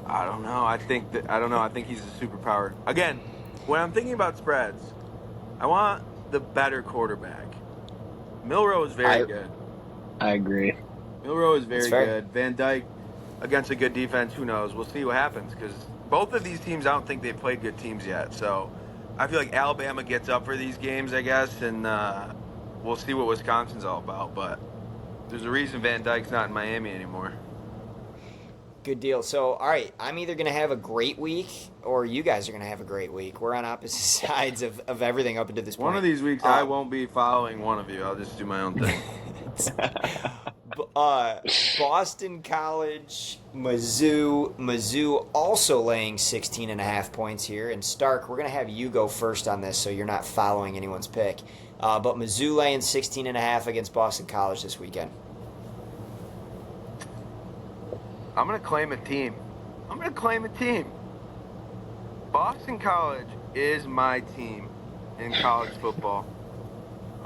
I think he's a superpower. Again, when I'm thinking about spreads, I want the better quarterback. Milroe is very good. I agree. Milroe is very good. Van Dyke against a good defense, who knows? We'll see what happens because both of these teams, I don't think they've played good teams yet. So I feel like Alabama gets up for these games, I guess, and we'll see what Wisconsin's all about. But there's a reason Van Dyke's not in Miami anymore. Good deal. So, all right, I'm either going to have a great week or you guys are going to have a great week. We're on opposite sides of everything up until this point. One of these weeks, I won't be following one of you. I'll just do my own thing. Boston College, Mizzou also laying 16.5 points here. And Stark, we're going to have you go first on this so you're not following anyone's pick. But Mizzou laying 16.5 against Boston College this weekend. I'm going to claim a team. Boston College is my team in college football.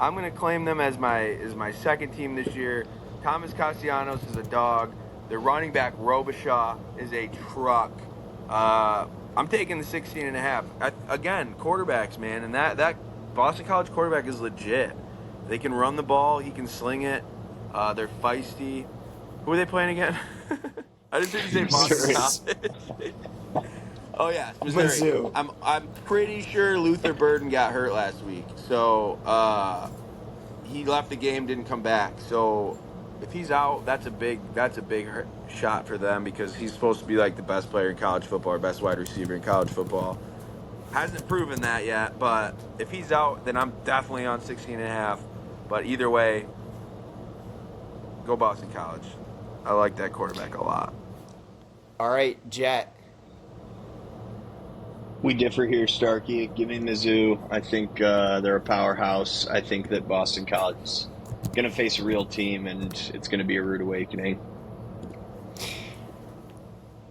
I'm going to claim them as my second team this year. Thomas Castellanos is a dog. Their running back, Robichaud, is a truck. I'm taking the 16.5. Again, quarterbacks, man. And that Boston College quarterback is legit. They can run the ball. He can sling it. They're feisty. Who are they playing again? I didn't think you say Boston College. Oh yeah, Missouri. Mizzou. I'm pretty sure Luther Burden got hurt last week, so he left the game, didn't come back. So if he's out, that's a big shot for them because he's supposed to be like the best player in college football or best wide receiver in college football. Hasn't proven that yet, but if he's out, then I'm definitely on 16.5. But either way, go Boston College. I like that quarterback a lot. All right, Jet. We differ here, Starkey. Give me Mizzou. I think they're a powerhouse. I think that Boston College is going to face a real team, and it's going to be a rude awakening.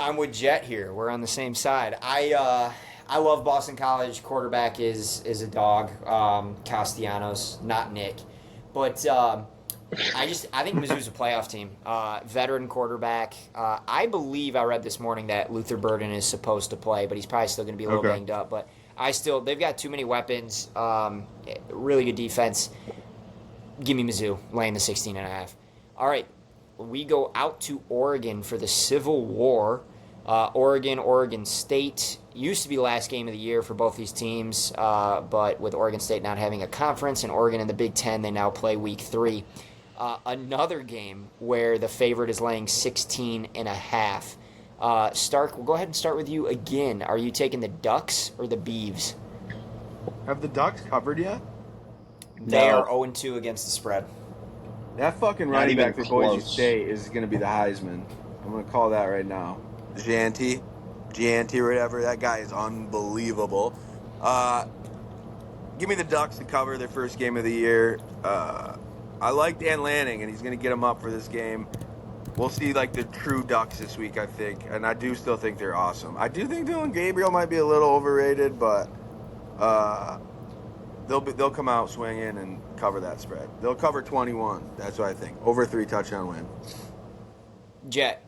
I'm with Jet here. We're on the same side. I love Boston College. Quarterback is a dog. Castellanos, not Nick. But I think Mizzou's a playoff team. Veteran quarterback. I believe I read this morning that Luther Burden is supposed to play, but he's probably still going to be a little banged up. But they've got too many weapons. Really good defense. Give me Mizzou laying the 16.5. All right, we go out to Oregon for the Civil War. Oregon State used to be last game of the year for both these teams, but with Oregon State not having a conference and Oregon in the Big Ten, they now play Week 3. Another game where the favorite is laying 16.5. Stark, we'll go ahead and start with you again. Are you taking the Ducks or the Beavs? Have the Ducks covered yet? They are 0-2 against the spread. That fucking running back for Boise State is going to be the Heisman. I'm going to call that right now. Gianti, whatever. That guy is unbelievable. Give me the Ducks to cover their first game of the year. I like Dan Lanning, and he's going to get them up for this game. We'll see, like, the true Ducks this week, I think. And I do still think they're awesome. I do think Dylan Gabriel might be a little overrated, but they'll come out swinging and cover that spread. They'll cover 21. That's what I think. Over 3 touchdown win. Jet.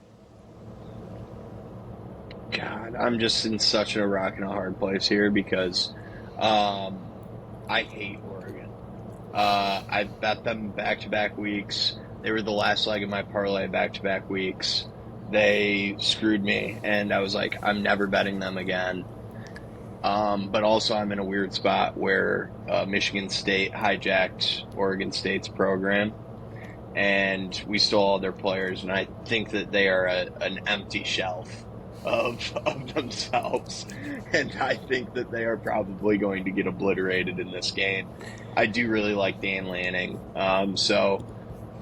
God, I'm just in such a rock and a hard place here because I hate Oregon. I bet them back-to-back weeks. They were the last leg of my parlay back-to-back weeks. They screwed me, and I was like, I'm never betting them again. But also I'm in a weird spot where Michigan State hijacked Oregon State's program, and we stole all their players, and I think that they are an empty shelf of themselves, and I think that they are probably going to get obliterated in this game. I do really like Dan Lanning, so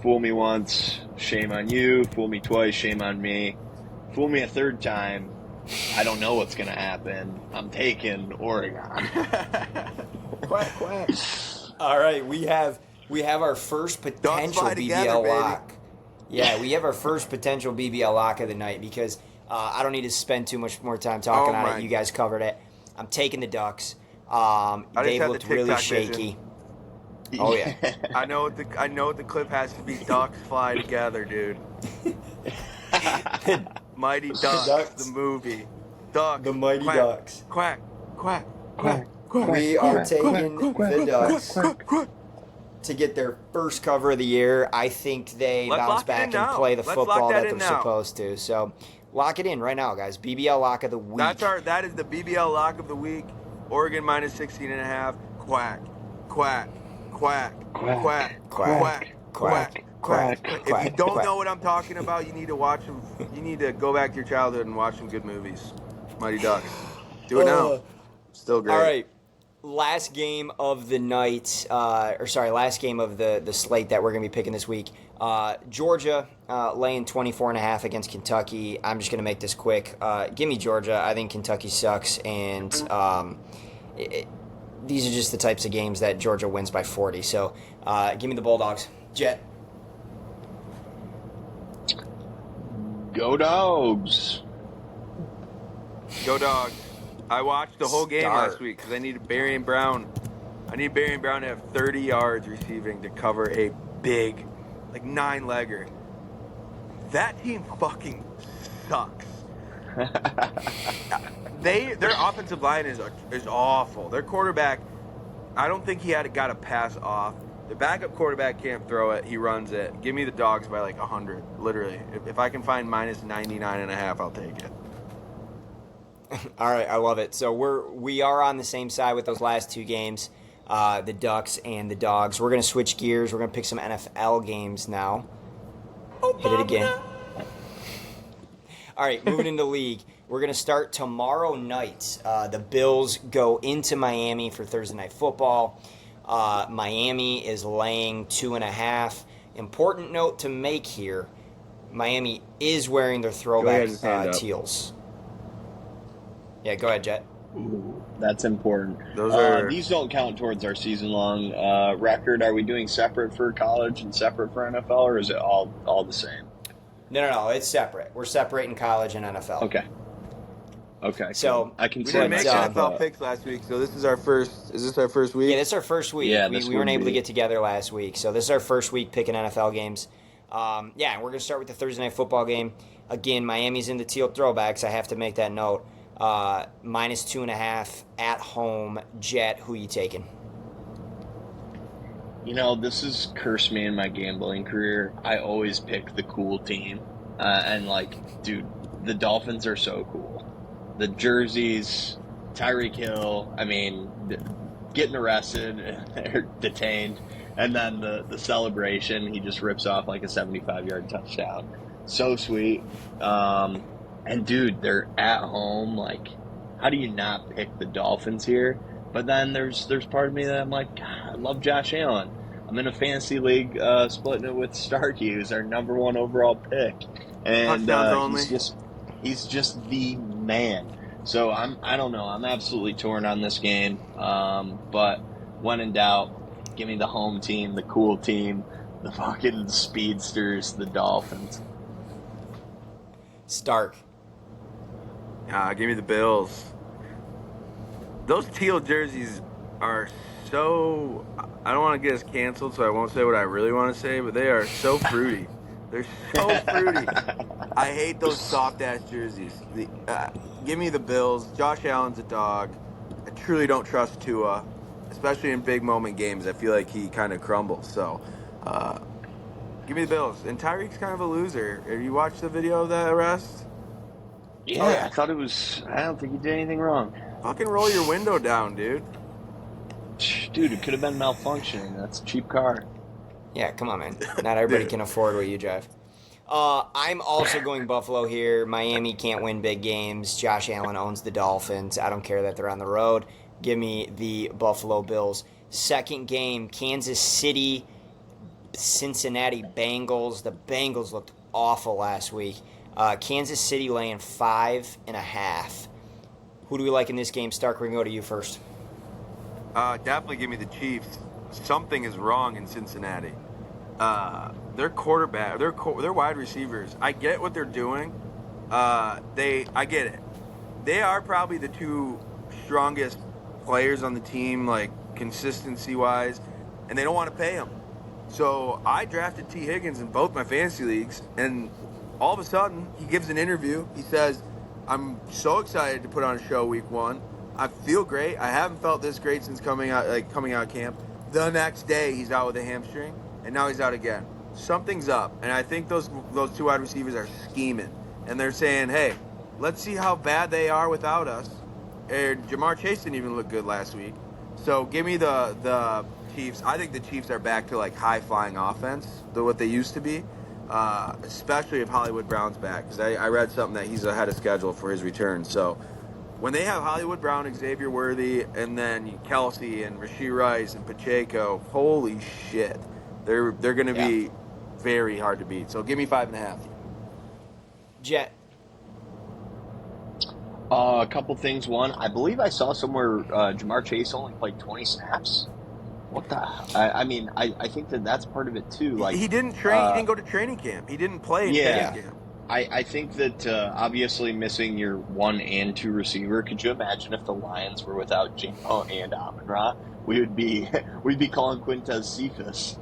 fool me once, shame on you. Fool me twice, shame on me. Fool me a third time, I don't know what's going to happen. I'm taking Oregon. Quack, quack. All right, we have our first potential BBL lock. Yeah, we have our first potential BBL lock of the night because I don't need to spend too much more time talking on it. You guys covered it. I'm taking the Ducks. They've looked really shaky. Vision. Oh yeah, I know what the clip has to be. Ducks fly together, dude. Mighty Ducks, the movie. Ducks. The Mighty quack, Ducks. Quack, quack, quack, quack. We are taking the Ducks to get their first cover of the year. I think they bounce back and play the football that they're supposed to. So lock it in right now, guys. BBL lock of the week. That is the BBL lock of the week. Oregon minus 16.5. Quack, quack, quack, quack, quack, quack. Quack. If you don't know what I'm talking about, you need to watch them. You need to go back to your childhood and watch some good movies. Mighty Ducks. Do it now. Still great. All right. Last game of the night, last game of the slate that we're going to be picking this week. Georgia laying 24.5 against Kentucky. I'm just going to make this quick. Give me Georgia. I think Kentucky sucks, and these are just the types of games that Georgia wins by 40. So give me the Bulldogs. Jet. Go Dogs. Go Dogs. I watched the whole game last week because I needed Barry and Brown I need Barian Brown to have 30 yards receiving to cover a big, like 9-legger. That team fucking sucks. Their offensive line is awful. Their quarterback, I don't think he got a pass off. The backup quarterback can't throw it. He runs it. Give me the Dogs by like 100, literally. If I can find minus 99.5, I'll take it. All right, I love it. So we are on the same side with those last two games, the Ducks and the Dogs. We're going to switch gears. We're going to pick some NFL games now. Hit it again. All right, moving into league. We're going to start tomorrow night. The Bills go into Miami for Thursday Night Football. Miami is laying 2.5. Important note to make here, Miami is wearing their throwback teals. Yeah, go ahead, Jet. Ooh, that's important. These don't count towards our season-long record. Are we doing separate for college and separate for NFL, or is it all the same? No. It's separate. We're separating college and NFL. Okay. So I can we didn't make NFL picks last week, so this is our first. Is this our first week? Yeah, this is our first week. Yeah, we weren't able to get together last week, so this is our first week picking NFL games. We're going to start with the Thursday Night Football game. Again, Miami's in the teal throwbacks. I have to make that note. Minus 2.5 at home. Jet, who you taking? This has cursed me in my gambling career. I always pick the cool team. Dude, the Dolphins are so cool. The jerseys, Tyreek Hill, getting arrested or detained, and then the celebration, he just rips off like a 75-yard touchdown. So sweet. And, dude, they're at home. Like, how do you not pick the Dolphins here? But then there's part of me that I'm like, God, I love Josh Allen. I'm in a fantasy league splitting it with Starkey, who's our number 1 overall pick. And he's just the man. So I don't know. I'm absolutely torn on this game. But when in doubt, give me the home team, the cool team, the fucking speedsters, the Dolphins. Stark. Give me the Bills. Those teal jerseys are so... I don't want to get us canceled, so I won't say what I really want to say, but they are so fruity. They're so fruity. I hate those soft-ass jerseys. Give me the Bills. Josh Allen's a dog. I truly don't trust Tua, especially in big moment games. I feel like he kind of crumbles. So, give me the Bills. And Tyreek's kind of a loser. Have you watched the video of that arrest? Yeah, I thought it was... I don't think he did anything wrong. Fucking roll your window down, dude. Dude, it could have been malfunctioning. That's a cheap car. Yeah, come on, man. Not everybody can afford what you drive. I'm also going Buffalo here. Miami can't win big games. Josh Allen owns the Dolphins. I don't care that they're on the road. Give me the Buffalo Bills. Second game, Kansas City, Cincinnati Bengals. The Bengals looked awful last week. Kansas City laying 5.5. Who do we like in this game? Stark, we can go to you first. Definitely give me the Chiefs. Something is wrong in Cincinnati. Their quarterback, their wide receivers. I get what they're doing. I get it. They are probably the 2 strongest players on the team, like consistency-wise, and they don't want to pay them. So I drafted T. Higgins in both my fantasy leagues, and all of a sudden he gives an interview. He says, "I'm so excited to put on a show week 1. I feel great. I haven't felt this great since coming out of camp." The next day he's out with a hamstring, and now he's out again. Something's up, and I think those 2 wide receivers are scheming, and they're saying, "Hey, let's see how bad they are without us." And Jamar Chase didn't even look good last week, so give me the Chiefs. I think the Chiefs are back to like high flying offense, what they used to be, especially if Hollywood Brown's back, because I read something that he's ahead of schedule for his return. So when they have Hollywood Brown, Xavier Worthy, and then Kelsey and Rashee Rice and Pacheco, holy shit, they're going to be very hard to beat. So give me 5.5. Jet. A couple things. One, I believe I saw somewhere Jamar Chase only played 20 snaps. What the? I think that's part of it too. Like he didn't train. He didn't go to training camp. He didn't play in training camp. I think that obviously missing your 1 and 2 receiver. Could you imagine if the Lions were without Jamo and Amon-Ra? We'd be calling Quintez Cephas.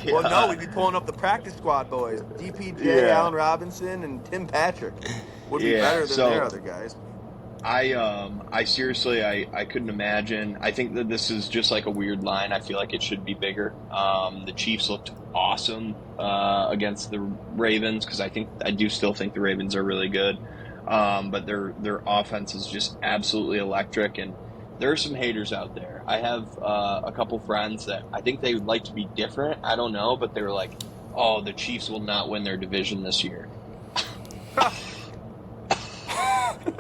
Well, no, we'd be pulling up the practice squad boys, DPJ, Yeah, Allen Robinson, and Tim Patrick would be yeah. better than their So other guys. I seriously, I couldn't imagine. I think that this is just like a weird line. I feel like it should be bigger. The Chiefs looked awesome against the Ravens because I do still think the Ravens are really good. But their offense is just absolutely electric, and there are some haters out there. I have a couple friends that I think they would like to be different. I don't know, but they were like, "Oh, the Chiefs will not win their division this year."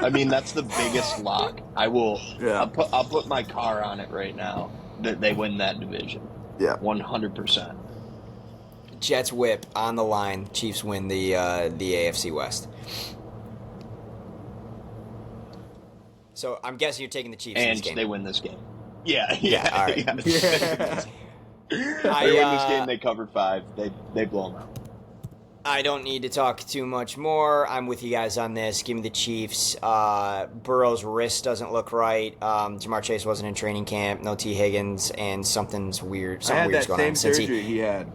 I mean, that's the biggest lock. I will. Yeah. I'll put my car on it right now that they win that division. Yeah. 100%. Jets whip on the line. Chiefs win the AFC West. So I'm guessing you're taking the Chiefs in And this game. they win this game. Yeah. All right. Yeah. They win this game. They cover 5. They blow them out. I don't need to talk too much more. I'm with you guys on this. Give me the Chiefs. Burrow's wrist doesn't look right. Jamar Chase wasn't in training camp. No T. Higgins, and something's weird. I Something had weird's that going same on. surgery he had.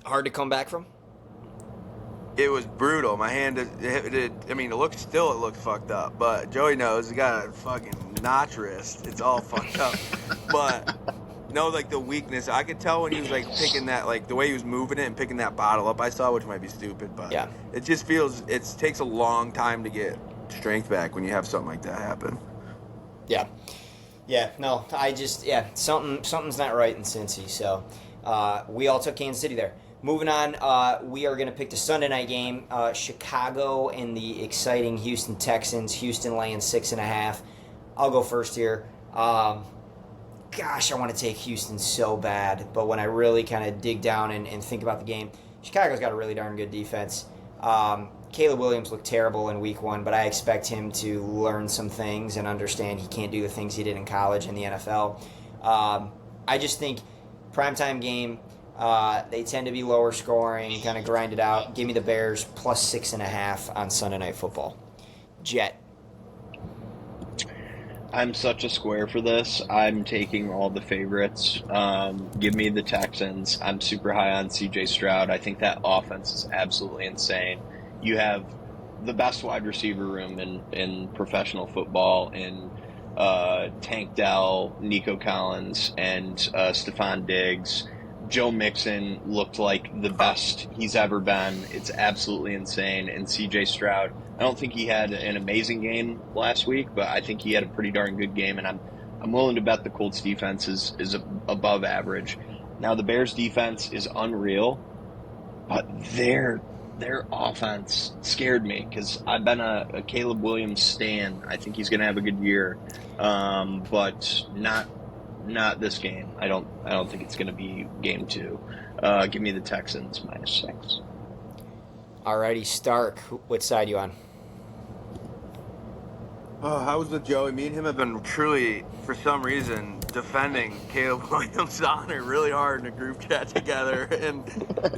Hard to come back from. It was brutal. My hand, it looks fucked up. But Joey knows he got a fucking notch wrist. It's all fucked up. But no, like the weakness, I could tell when he was like picking that, like the way he was moving it and picking that bottle up. I saw, which might be stupid, but Yeah. it just feels it takes a long time to get strength back when you have something like that happen. Yeah. No, something's not right in Cincy. So we all took Kansas City there. Moving on, we are going to pick the Sunday night game. Chicago and the exciting Houston Texans. Houston laying 6.5. I'll go first here. Gosh, I want to take Houston so bad. But when I really kind of dig down and think about the game, Chicago's got a really darn good defense. Caleb Williams looked terrible in week 1, but I expect him to learn some things and understand he can't do the things he did in college and the NFL. I just think primetime game, they tend to be lower scoring, kind of grind it out. Give me the Bears plus 6.5 on Sunday Night Football. Jet. I'm such a square for this. I'm taking all the favorites. Give me the Texans. I'm super high on C.J. Stroud. I think that offense is absolutely insane. You have the best wide receiver room in professional football in Tank Dell, Nico Collins, and Stephon Diggs. Joe Mixon looked like the best he's ever been. It's absolutely insane. And C.J. Stroud, I don't think he had an amazing game last week, but I think he had a pretty darn good game. And I'm willing to bet the Colts defense is above average. Now the Bears defense is unreal, but their offense scared me because I've been a Caleb Williams stan. I think he's going to have a good year, but not this game. I don't think it's going to be game 2. Give me the Texans -6. Alrighty, Stark. Which side you on? Oh, I was with Joey. Me and him have been truly, for some reason, defending Caleb Williams' honor really hard in a group chat together, and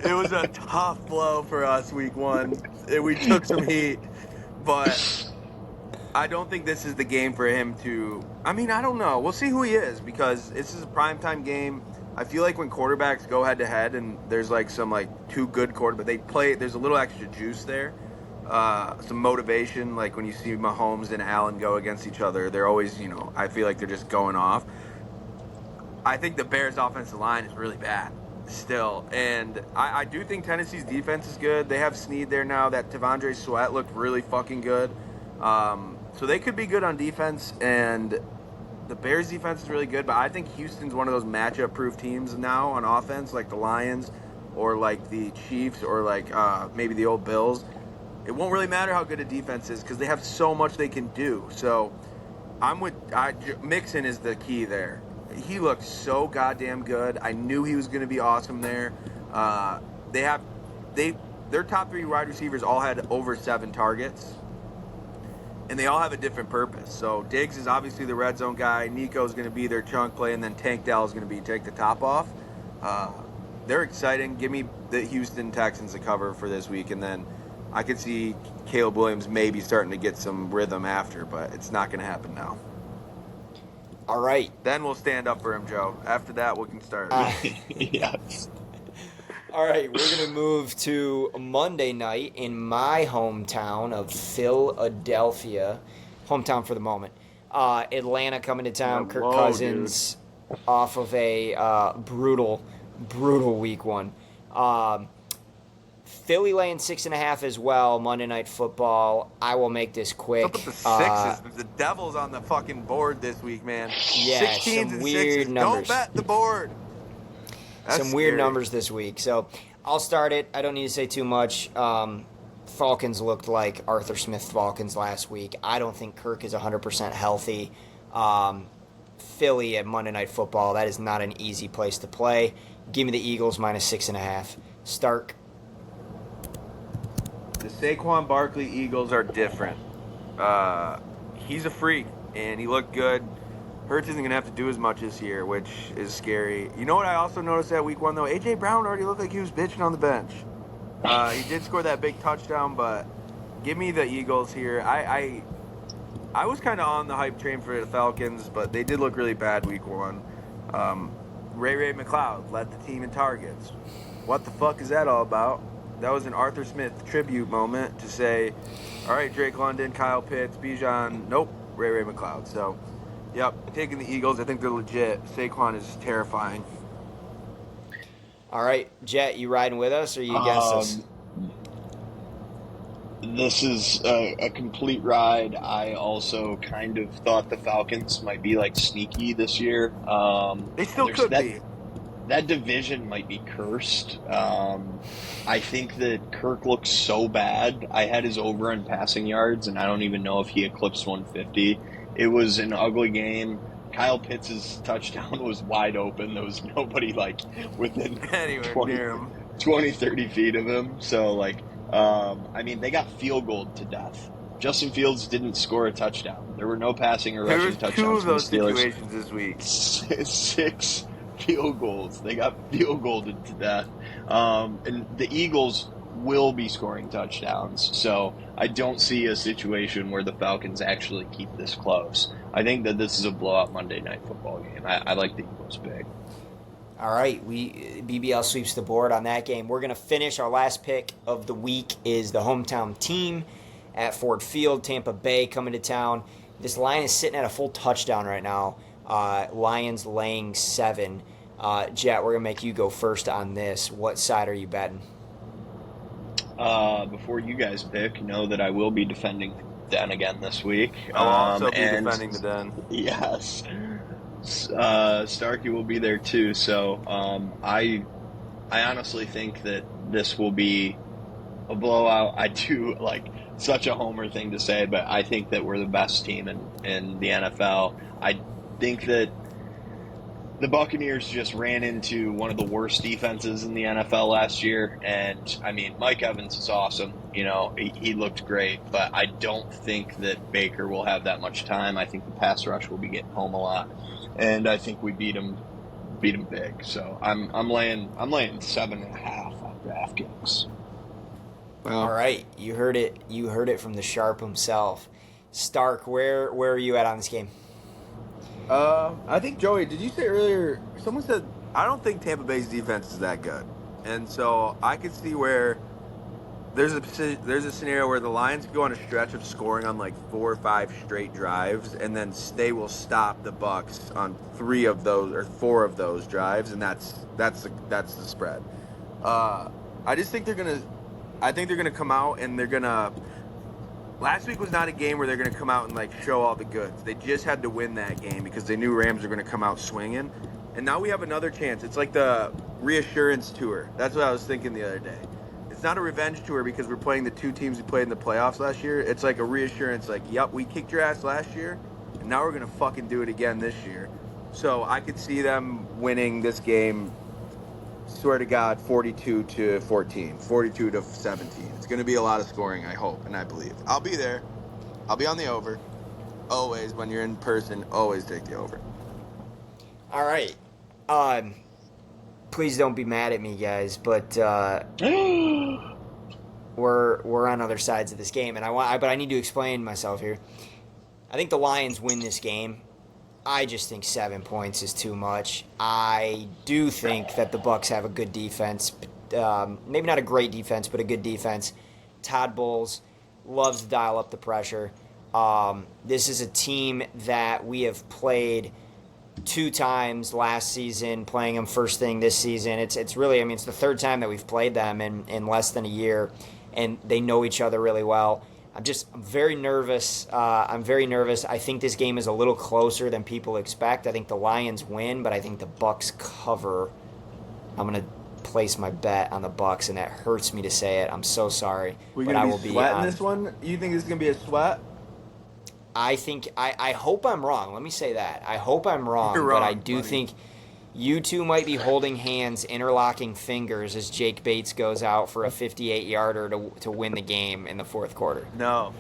it was a tough blow for us week 1. We took some heat, but I don't think this is the game for him to. I mean, I don't know. We'll see who he is because this is a primetime game. I feel like when quarterbacks go head to head and there's like some like 2 good quarterbacks, they play. There's a little extra juice there. Some motivation, like when you see Mahomes and Allen go against each other, they're always, I feel like they're just going off. I think the Bears' offensive line is really bad still, and I do think Tennessee's defense is good. They have Snead there now. That Tavondre Sweat looked really fucking good. So they could be good on defense, and the Bears' defense is really good, but I think Houston's one of those matchup-proof teams now on offense, like the Lions or like the Chiefs or like maybe the old Bills. It won't really matter how good a defense is because they have so much they can do. So Mixon is the key there. He looked so goddamn good. I knew he was going to be awesome there. Their top 3 wide receivers all had over 7 targets, and they all have a different purpose. So Diggs is obviously the red zone guy. Nico's going to be their chunk play, and then Tank Dell is going to take the top off. They're exciting. the Houston Texans to cover for this week, and then I could see Caleb Williams maybe starting to get some rhythm after, but it's not going to happen now. All right. Then we'll stand up for him, Joe. After that, we can start. Yes. All right, we're going to move to Monday night in my hometown of Philadelphia. Hometown for the moment. Atlanta coming to town. Kirk Cousins off of a brutal week one. Philly laying 6.5 as well. Monday Night Football. I will make this quick. What's up with the sixes? The Devils on the fucking board this week, man. Yeah, 16s some and weird sixes. numbers. Don't bet the board. That's Some weird scary. numbers this week. So I'll start it. I don't need to say too much. Falcons looked like Arthur Smith Falcons last week. I don't think Kirk is 100% healthy. Philly at Monday Night Football, that is not an easy place to play. Give me the Eagles minus 6.5. Stark. The Saquon Barkley Eagles are different. He's a freak, and he looked good. Hurts isn't going to have to do as much this year, which is scary. You know what I also noticed that week one, though? A.J. Brown already looked like he was bitching on the bench. He did score that big touchdown, but give me the Eagles here. I was kind of on the hype train for the Falcons, but they did look really bad week one. Ray McLeod led the team in targets. What the fuck is that all about? That was an Arthur Smith tribute moment to say, all right, Drake London, Kyle Pitts, Bijan, nope, Ray McLeod. So, yep, taking the Eagles. I think they're legit. Saquon is terrifying. All right, Jet, you riding with us or you against us? This is a complete ride. I also kind of thought the Falcons might be like sneaky this year. They still could be. That division might be cursed. I think that Kirk looks so bad. I had his over in passing yards, and I don't even know if he eclipsed 150. It was an ugly game. Kyle Pitts' touchdown was wide open. There was nobody within Anywhere near him. 20, 30 feet of him. So they got field goaled to death. Justin Fields didn't score a touchdown. There were no passing or rushing touchdowns. Two of from the those Steelers. situations this week. 6 field goals. They got field goaled to death. And the Eagles will be scoring touchdowns. So I don't see a situation where the Falcons actually keep this close. I think that this is a blowout Monday Night Football game. I like the Eagles big. All right, BBL sweeps the board on that game. We're going to finish. Our last pick of the week is the hometown team at Ford Field. Tampa Bay coming to town. This line is sitting at a full touchdown right now. Lions laying 7. Jet, we're going to make you go first on this. What side are you betting? Before you guys pick, know that I will be defending Den again this week. I'll also be defending the Den. Yes. Starkey will be there too. So I honestly think that this will be a blowout. I do such a homer thing to say, but I think that we're the best team in the NFL. I think that the Buccaneers just ran into one of the worst defenses in the NFL last year. And, Mike Evans is awesome. He looked great. But I don't think that Baker will have that much time. I think the pass rush will be getting home a lot. And I think we beat him big. So I'm laying 7.5 on DraftKings. Well, All right, you heard it. You heard it from the Sharp himself. Stark, where are you at on this game? I think, Joey, did you say earlier, someone said, I don't think Tampa Bay's defense is that good. And so I could see where there's a scenario where the Lions could go on a stretch of scoring on 4 or 5 straight drives, and then they will stop the Bucks on 3 of those or 4 of those drives, and that's the spread. I just think they're gonna come out and they're gonna. Last week was not a game where they're going to come out and show all the goods. They just had to win that game because they knew Rams were going to come out swinging. And now we have another chance. It's like the reassurance tour. That's what I was thinking the other day. It's not a revenge tour because we're playing the 2 teams we played in the playoffs last year. It's like a reassurance yep, we kicked your ass last year, and now we're going to fucking do it again this year. So I could see them winning this game, swear to God, 42-14, 42-17. It's going to be a lot of scoring, I hope, and I believe. I'll be there. I'll be on the over. Always, when you're in person, always take the over. All right. please don't be mad at me, guys, but we're on other sides of this game, and but I need to explain myself here. I think the Lions win this game. I just think 7 points is too much. I do think that the Bucs have a good defense, maybe not a great defense, but a good defense. Todd Bowles loves to dial up the pressure. This is a team that we have played 2 times last season, playing them first thing this season. It's really, it's the 3rd time that we've played them in less than a year, and they know each other really well. I'm very nervous. I'm very nervous. I think this game is a little closer than people expect. I think the Lions win, but I think the Bucs cover. I'm going to place my bet on the Bucs, and that hurts me to say it. I'm so sorry. We're but going I to will be be sweating on, this one? You think it's going to be a sweat? I think I hope I'm wrong. Let me say that. I hope I'm wrong, You're but wrong, I do buddy. think you two might be holding hands, interlocking fingers as Jake Bates goes out for a 58-yarder to win the game in the 4th quarter. No.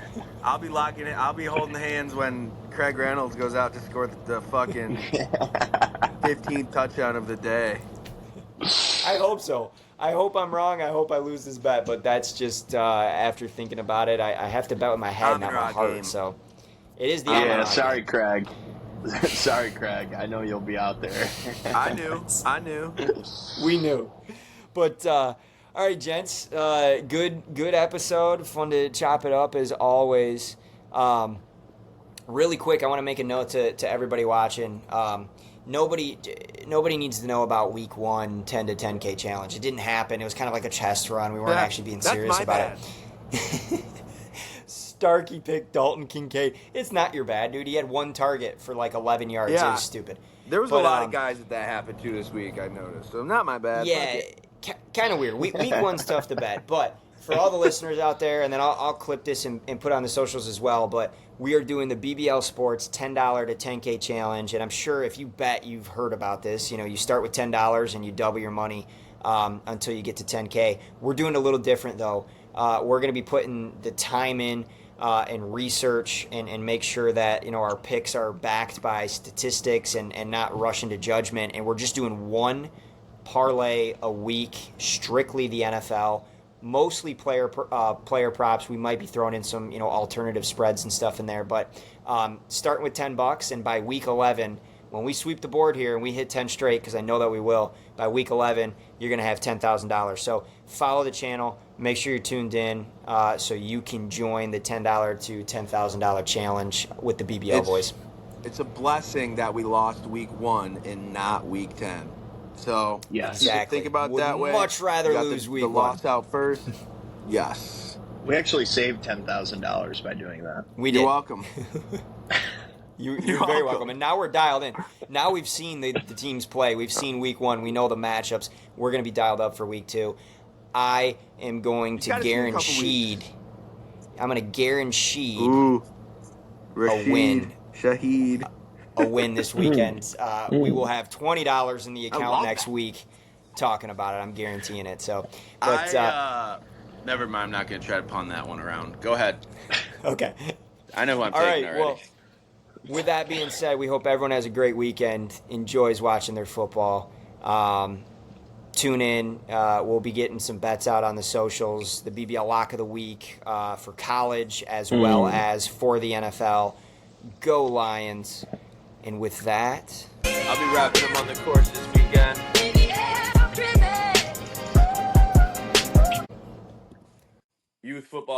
I'll be locking it. I'll be holding hands when Craig Reynolds goes out to score the fucking 15th touchdown of the day. I hope so. I hope I'm wrong. I hope I lose this bet, but that's just after thinking about it. I have to bet with my head, not my Amon-Ra heart. game. So it is the Yeah, Amon-Ra sorry, game. Craig. Sorry, Craig. I know you'll be out there. I knew. We knew. But all right, gents. Good episode. Fun to chop it up as always. Really quick, I want to make a note to everybody watching. Nobody needs to know about week 1 10 to 10K challenge. It didn't happen. It was kind of like a test run. We weren't actually being serious about it. Starkey picked Dalton Kincaid. It's not your bad, dude. He had 1 target for like 11 yards. Yeah. It was stupid. There was But, a lot of guys that happened to this week, I noticed. So not my bad. Yeah, kind of weird. Week 1's tough to bet. But for all the listeners out there, and then I'll clip this and put on the socials as well, but we are doing the BBL Sports $10 to 10K challenge. And I'm sure if you bet, you've heard about this. You start with $10 and you double your money until you get to 10K. We're doing a little different, though. We're going to be putting the time in and research and make sure that our picks are backed by statistics and not rush into judgment. And we're just doing 1 parlay a week, strictly the NFL, mostly player props. We might be throwing in some alternative spreads and stuff in there, but starting with $10, and by week 11, when we sweep the board here and we hit 10 straight, because I know that we will, by week 11, you're going to have $10,000. So follow the channel. Make sure you're tuned in so you can join the $10 to $10,000 challenge with the BBL boys. It's a blessing that we lost week 1 and not week 10. So Yes. you can Exactly. think about Would that way. much rather You got lose week the 1. loss out first. Yes. We actually saved $10,000 by doing that. We did. You're welcome. You're very welcome. And now we're dialed in. Now we've seen the teams play. We've seen week 1. We know the matchups. We're going to be dialed up for week 2. I am going to guarantee. I'm going to guarantee Ooh. a win. Shaheed. A win this weekend. We will have $20 in the love account next that. week. Talking about it, I'm guaranteeing it. So, but Never mind. I'm not going to try to pawn that one around. Go ahead. okay. I know who I'm All taking right. already. Well, with that being said, we hope everyone has a great weekend. Enjoys watching their football. Tune in. We'll be getting some bets out on the socials. The BBL Lock of the Week for college as well as for the NFL. Go Lions. And with that, I'll be wrapping them on the course this weekend. Youth football.